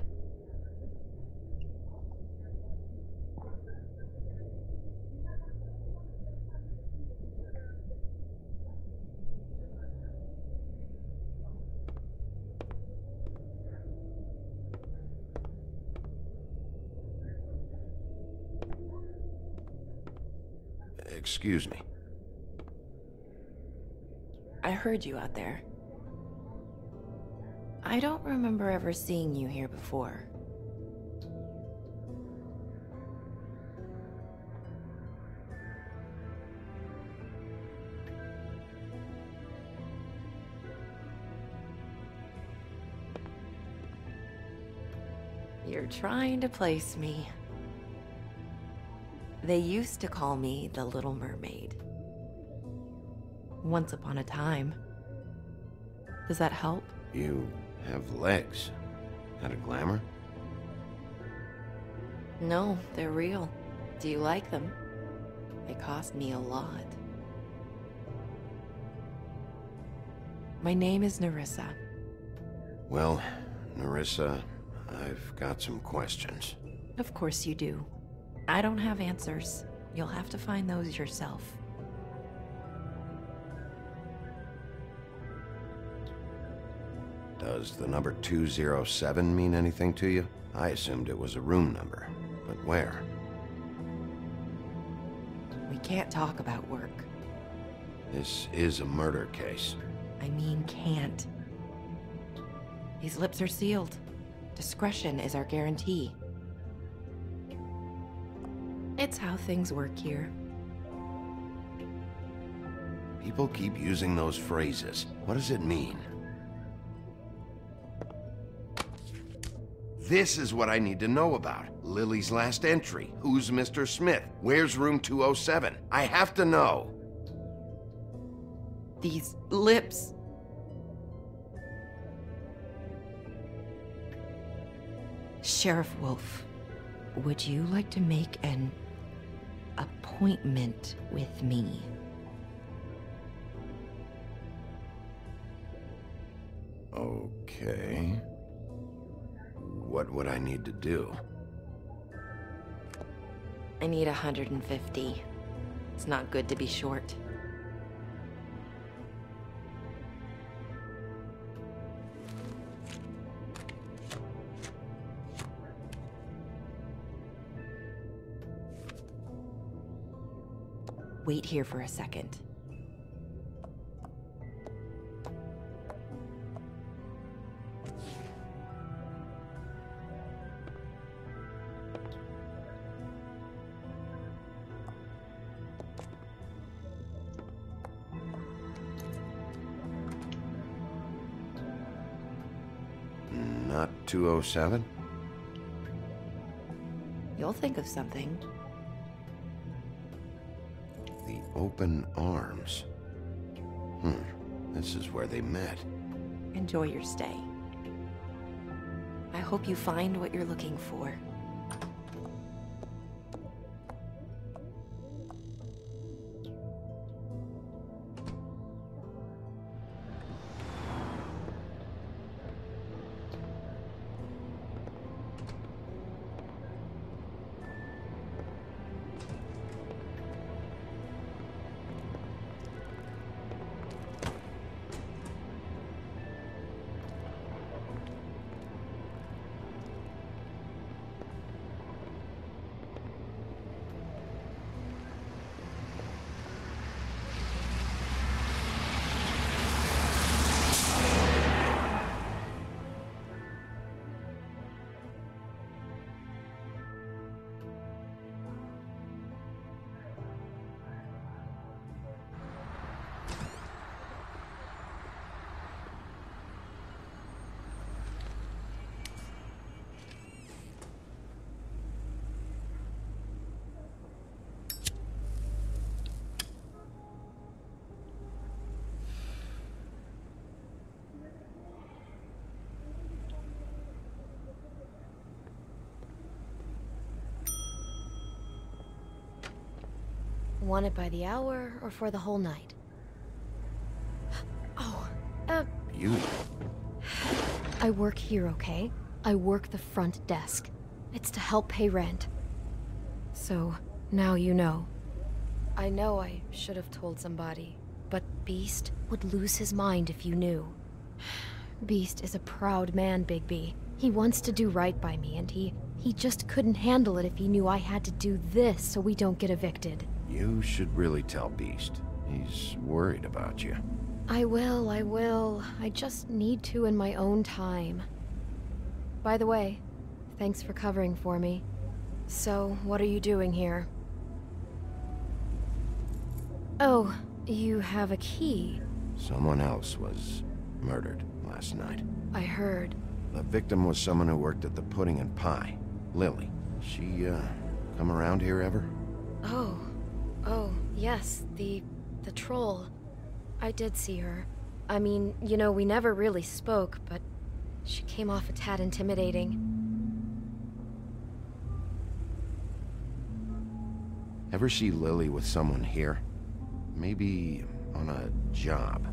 Excuse me. I heard you out there. I don't remember ever seeing you here before. You're trying to place me. They used to call me the Little Mermaid. Once upon a time. Does that help? You have legs. That a glamour? No, they're real. Do you like them? They cost me a lot. My name is Nerissa. Well, Nerissa, I've got some questions. Of course you do. I don't have answers. You'll have to find those yourself. Does the number 207 mean anything to you? I assumed it was a room number, but where? We can't talk about work. This is a murder case. I mean can't. These lips are sealed. Discretion is our guarantee. It's how things work here. People keep using those phrases. What does it mean? This is what I need to know about. Lily's last entry. Who's Mr. Smith? Where's room 207? I have to know. These lips. Sheriff Wolf, would you like to make an appointment with me? Okay. What would I need to do? I need 150. It's not good to be short. Wait here for a second. Not 207? You'll think of something. The Open Arms. This is where they met. Enjoy your stay. I hope you find what you're looking for. Want it by the hour or for the whole night? Oh, You? I work here, okay? I work the front desk. It's to help pay rent. So, now you know. I know I should have told somebody, but Beast would lose his mind if you knew. Beast is a proud man, Bigby. He wants to do right by me, and he just couldn't handle it if he knew I had to do this so we don't get evicted. You should really tell Beast. He's worried about you. I will. I just need to in my own time. By the way, thanks for covering for me. So, what are you doing here? Oh, you have a key. Someone else was murdered last night. I heard. The victim was someone who worked at the Pudding and Pie. Lily. She, come around here ever? Oh, yes, the troll. I did see her. I mean, you know, we never really spoke, but she came off a tad intimidating. Ever see Lily with someone here? Maybe on a job.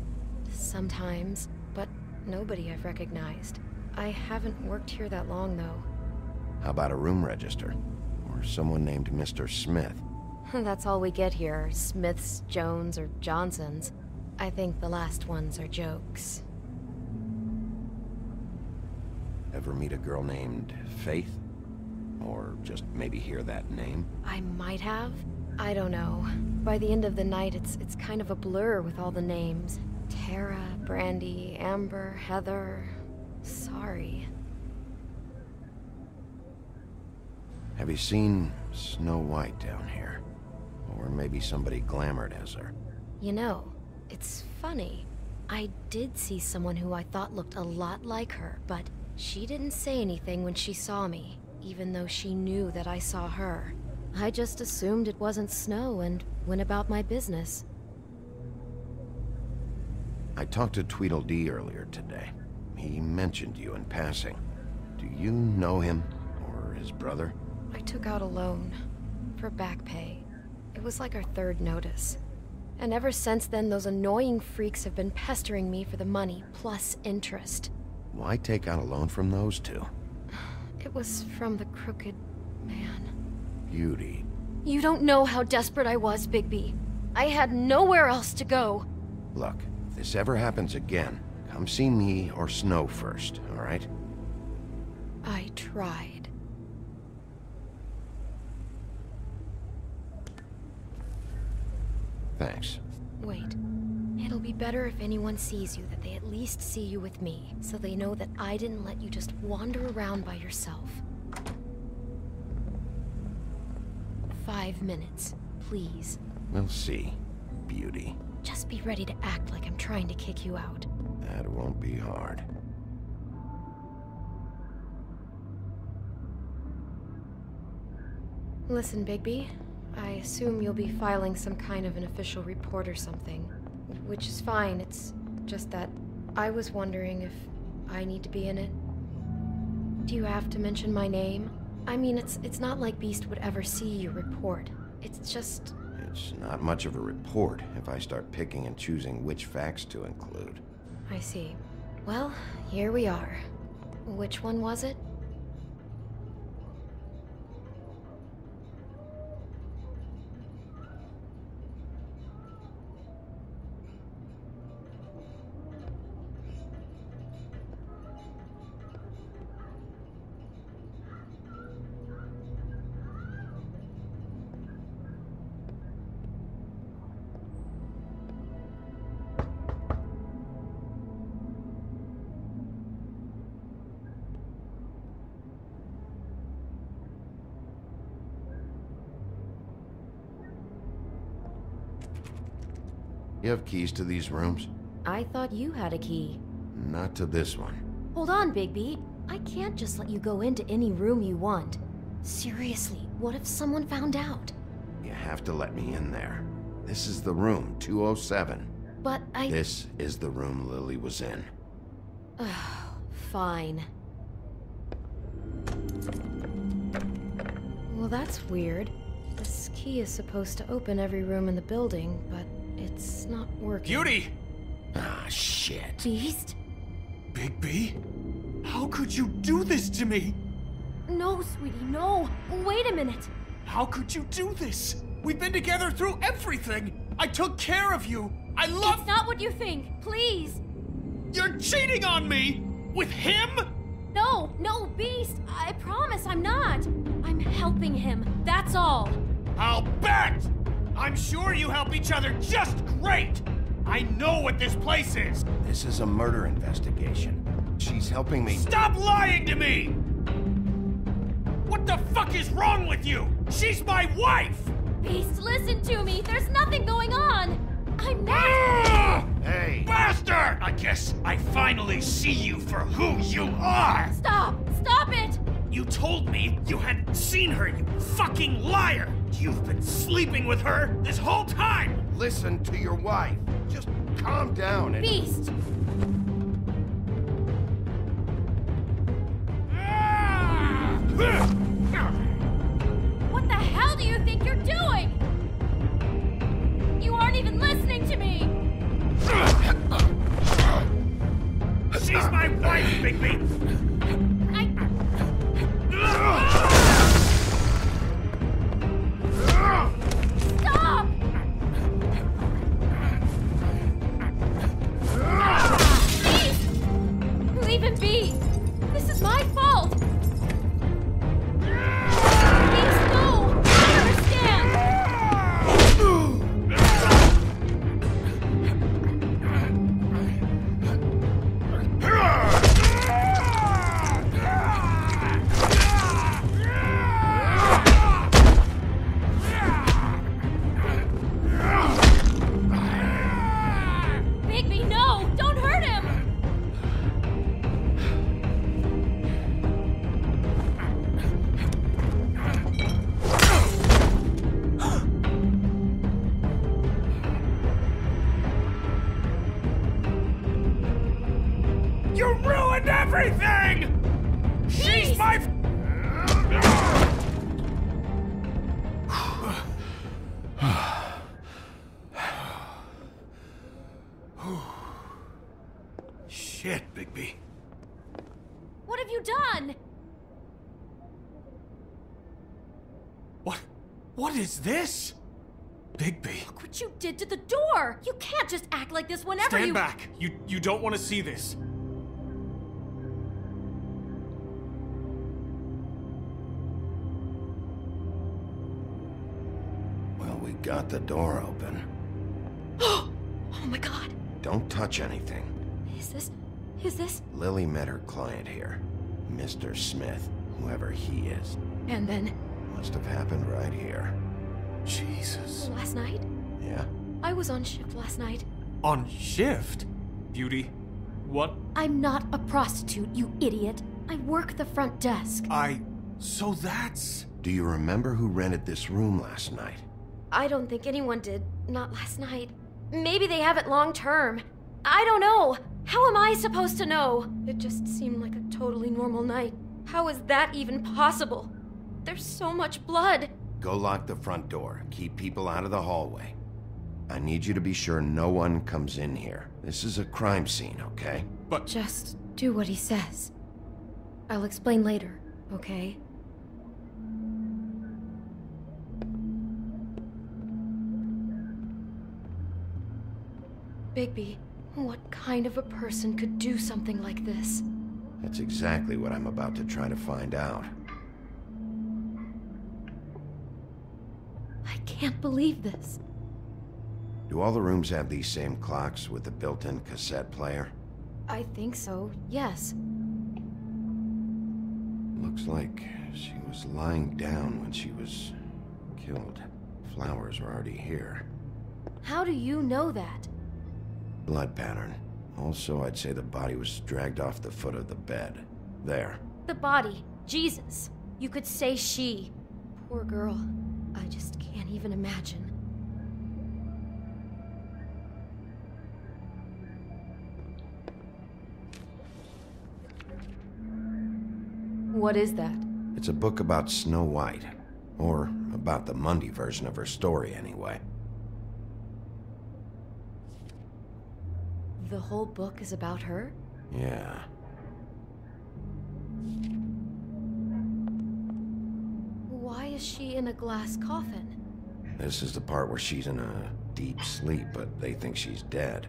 Sometimes, but nobody I've recognized. I haven't worked here that long, though. How about a room register? Or someone named Mr. Smith? That's all we get here, Smiths, Jones, or Johnsons. I think the last ones are jokes. Ever meet a girl named Faith? Or just maybe hear that name? I might have. I don't know. By the end of the night, it's kind of a blur with all the names. Tara, Brandy, Amber, Heather... Sorry. Have you seen Snow White down here? Or maybe somebody glamored as her? You know, it's funny. I did see someone who I thought looked a lot like her, but she didn't say anything when she saw me, even though she knew that I saw her. I just assumed it wasn't Snow and went about my business. I talked to Tweedledee earlier today. He mentioned you in passing. Do you know him? Or his brother? I took out a loan. For back pay. It was like our third notice. And ever since then, those annoying freaks have been pestering me for the money, plus interest. Why take out a loan from those two? It was from the Crooked Man. Beauty. You don't know how desperate I was, Bigby. I had nowhere else to go. Look, if this ever happens again, come see me or Snow first, all right? I tried. Thanks. Wait. It'll be better if anyone sees you that they at least see you with me, so they know that I didn't let you just wander around by yourself. 5 minutes, please. We'll see, beauty. Just be ready to act like I'm trying to kick you out. That won't be hard. Listen, Bigby. I assume you'll be filing some kind of an official report or something. Which is fine, it's just that I was wondering if I need to be in it. Do you have to mention my name? I mean, it's not like Beast would ever see your report. It's just... It's not much of a report if I start picking and choosing which facts to include. I see. Well, here we are. Which one was it? You have keys to these rooms? I thought you had a key. Not to this one. Hold on, Bigby. I can't just let you go into any room you want. Seriously, what if someone found out? You have to let me in there. This is the room, 207. But I... This is the room Lily was in. Fine. Well, that's weird. This key is supposed to open every room in the building, but it's not working. Beauty! Ah, shit. Beast? Bigby? How could you do this to me? No, sweetie, no. Wait a minute. How could you do this? We've been together through everything. I took care of you. I love... It's not what you think. Please. You're cheating on me! With him? No, Beast. I promise I'm not. I'm helping him. That's all. I'll bet! I'm sure you help each other just great! I know what this place is! This is a murder investigation. She's helping me... Stop lying to me! What the fuck is wrong with you? She's my wife! Beast, listen to me. There's nothing going on. I'm not... Hey! Bastard! I guess I finally see you for who you are! Stop! Stop it! You told me you had seen her, you fucking liar! You've been sleeping with her this whole time! Listen to your wife. Just calm down and... Beast! What the hell do you think you're doing? You aren't even listening to me! She's my wife, Bigby! Stop! Please! Leave him be! This is my fault! Please, no! I understand! Bigby, no! Don't hurt him! You ruined everything! She's my... Shit, Bigby. What have you done? What is this? Bigby. Look what you did to the door! You can't just act like this whenever Stand you- back. You don't want to see this. Well, we got the door open. Oh my god. Don't touch anything. Is this? Lily met her client here. Mr. Smith, whoever he is. And then? Must have happened right here. Jesus. Last night? Yeah? I was on shift last night. On shift? Beauty, what? I'm not a prostitute, you idiot. I work the front desk. So that's... Do you remember who rented this room last night? I don't think anyone did. Not last night. Maybe they have it long term. I don't know. How am I supposed to know? It just seemed like a totally normal night. How is that even possible? There's so much blood. Go lock the front door. Keep people out of the hallway. I need you to be sure no one comes in here. This is a crime scene, okay? But... Just do what he says. I'll explain later, okay? Bigby, what kind of a person could do something like this? That's exactly what I'm about to try to find out. I can't believe this. Do all the rooms have these same clocks with the built-in cassette player? I think so, yes. Looks like she was lying down when she was killed. Flowers were already here. How do you know that? Blood pattern. Also, I'd say the body was dragged off the foot of the bed. There. The body. Jesus. You could say she. Poor girl. I just can't even imagine. What is that? It's a book about Snow White. Or about the Mundy version of her story, anyway. The whole book is about her? Yeah. Why is she in a glass coffin? This is the part where she's in a deep sleep, but they think she's dead.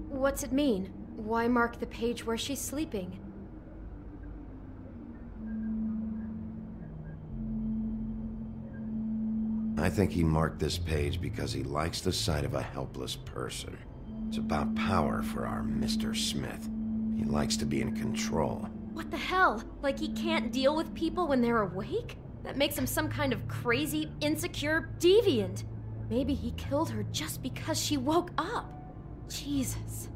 What's it mean? Why mark the page where she's sleeping? I think he marked this page because he likes the sight of a helpless person. It's about power for our Mr. Smith. He likes to be in control. What the hell? Like he can't deal with people when they're awake? That makes him some kind of crazy, insecure deviant. Maybe he killed her just because she woke up. Jesus.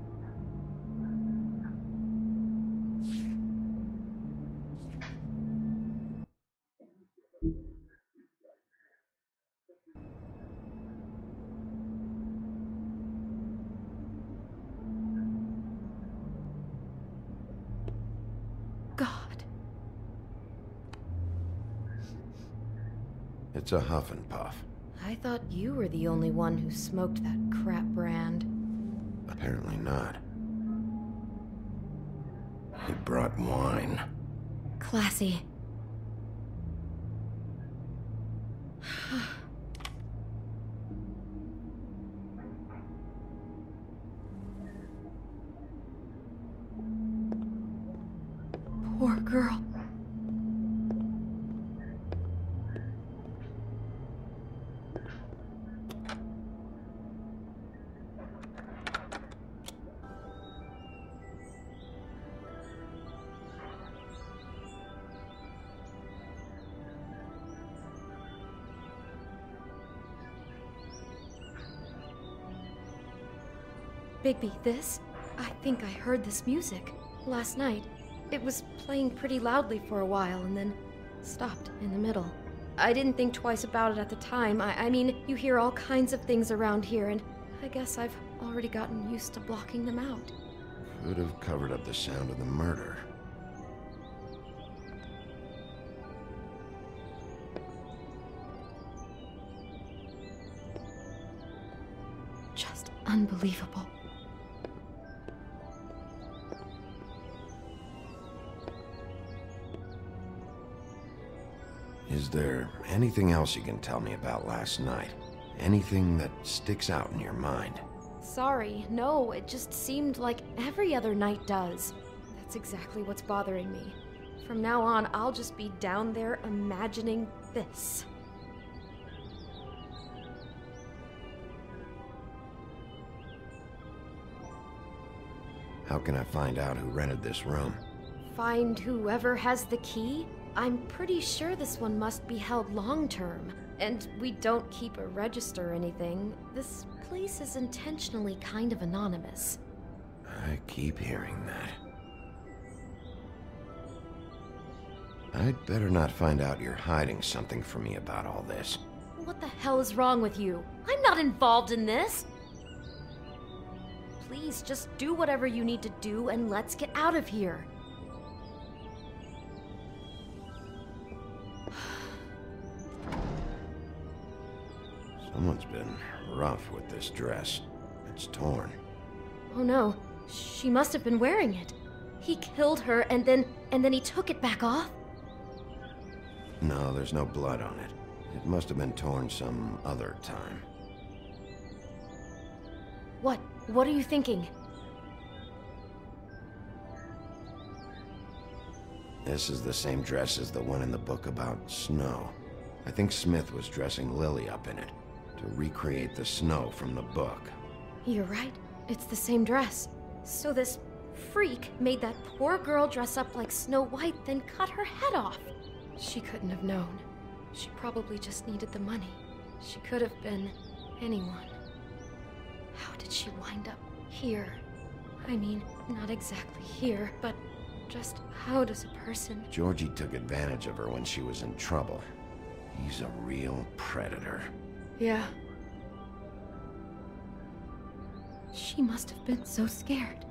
God. It's a huff and puff. I thought you were the only one who smoked that crap brand. Apparently not. He brought wine. Classy. Poor girl. Bigby, this? I think I heard this music last night. It was playing pretty loudly for a while and then stopped in the middle. I didn't think twice about it at the time. I mean, you hear all kinds of things around here, and I guess I've already gotten used to blocking them out. Could have covered up the sound of the murder. Just unbelievable. Is there anything else you can tell me about last night? Anything that sticks out in your mind? Sorry, no, it just seemed like every other night does. That's exactly what's bothering me. From now on, I'll just be down there imagining this. How can I find out who rented this room? Find whoever has the key? I'm pretty sure this one must be held long-term. And we don't keep a register or anything. This place is intentionally kind of anonymous. I keep hearing that. I'd better not find out you're hiding something from me about all this. What the hell is wrong with you? I'm not involved in this! Please, just do whatever you need to do and let's get out of here. Someone's been rough with this dress. It's torn. Oh no, she must have been wearing it. He killed her and then he took it back off? No, there's no blood on it. It must have been torn some other time. What are you thinking? This is the same dress as the one in the book about snow. I think Smith was dressing Lily up in it, to recreate the snow from the book. You're right. It's the same dress. So this freak made that poor girl dress up like Snow White, then cut her head off. She couldn't have known. She probably just needed the money. She could have been anyone. How did she wind up here? I mean, not exactly here, but just how does a person... Georgie took advantage of her when she was in trouble. He's a real predator. Yeah. She must have been so scared.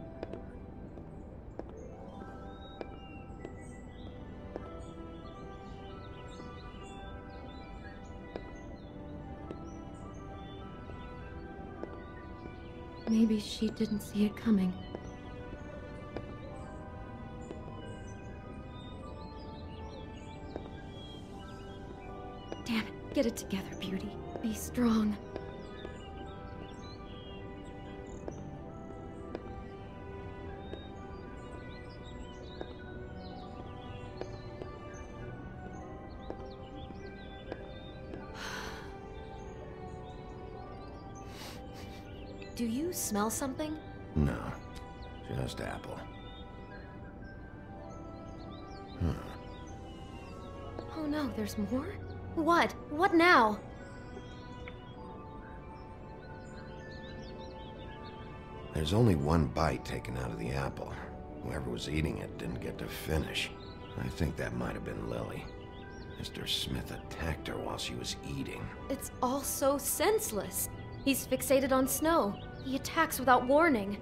Maybe she didn't see it coming. Damn it, get it together, Beauty. Be strong. Do you smell something? No, just apple. Oh no, there's more? What? What now? There's only one bite taken out of the apple. Whoever was eating it didn't get to finish. I think that might have been Lily. Mr. Smith attacked her while she was eating. It's all so senseless. He's fixated on Snow. He attacks without warning.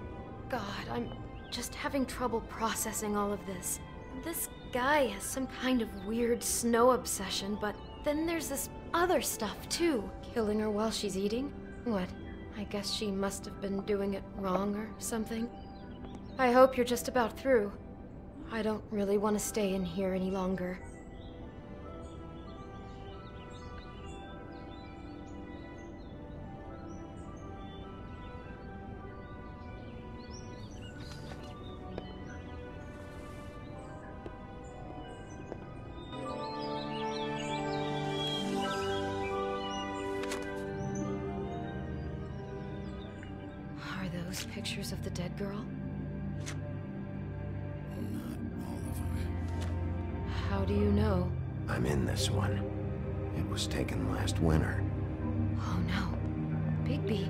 God, I'm just having trouble processing all of this. This guy has some kind of weird Snow obsession, but then there's this other stuff too. Killing her while she's eating? What? I guess she must have been doing it wrong or something. I hope you're just about through. I don't really want to stay in here any longer. Pictures of the dead girl? Not all of them. How do you know? I'm in this one. It was taken last winter. Oh no. Bigby.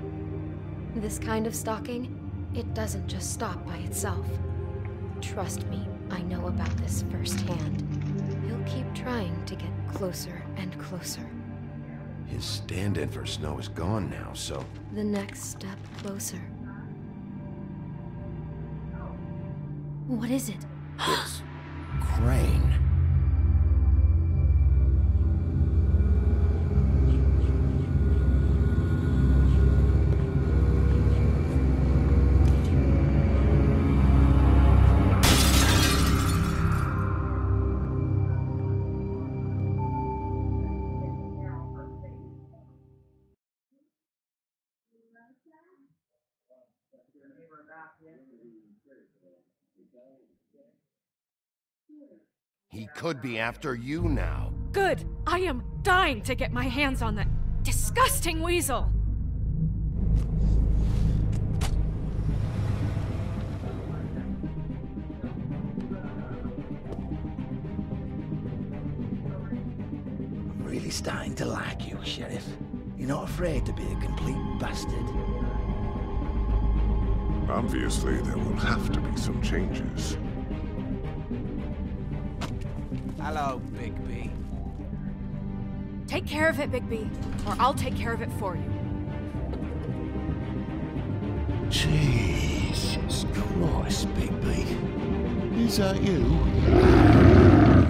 This kind of stalking, it doesn't just stop by itself. Trust me, I know about this firsthand. He'll keep trying to get closer and closer. His stand-in for Snow is gone now, so... The next step closer. What is it? It's... Crane. He could be after you now. Good! I am dying to get my hands on that disgusting weasel! really starting to like you, Sheriff. You're not afraid to be a complete bastard. Obviously, there will have to be some changes. Hello, Bigby. Take care of it, Bigby, or I'll take care of it for you. Jesus Christ, Bigby. Is that you?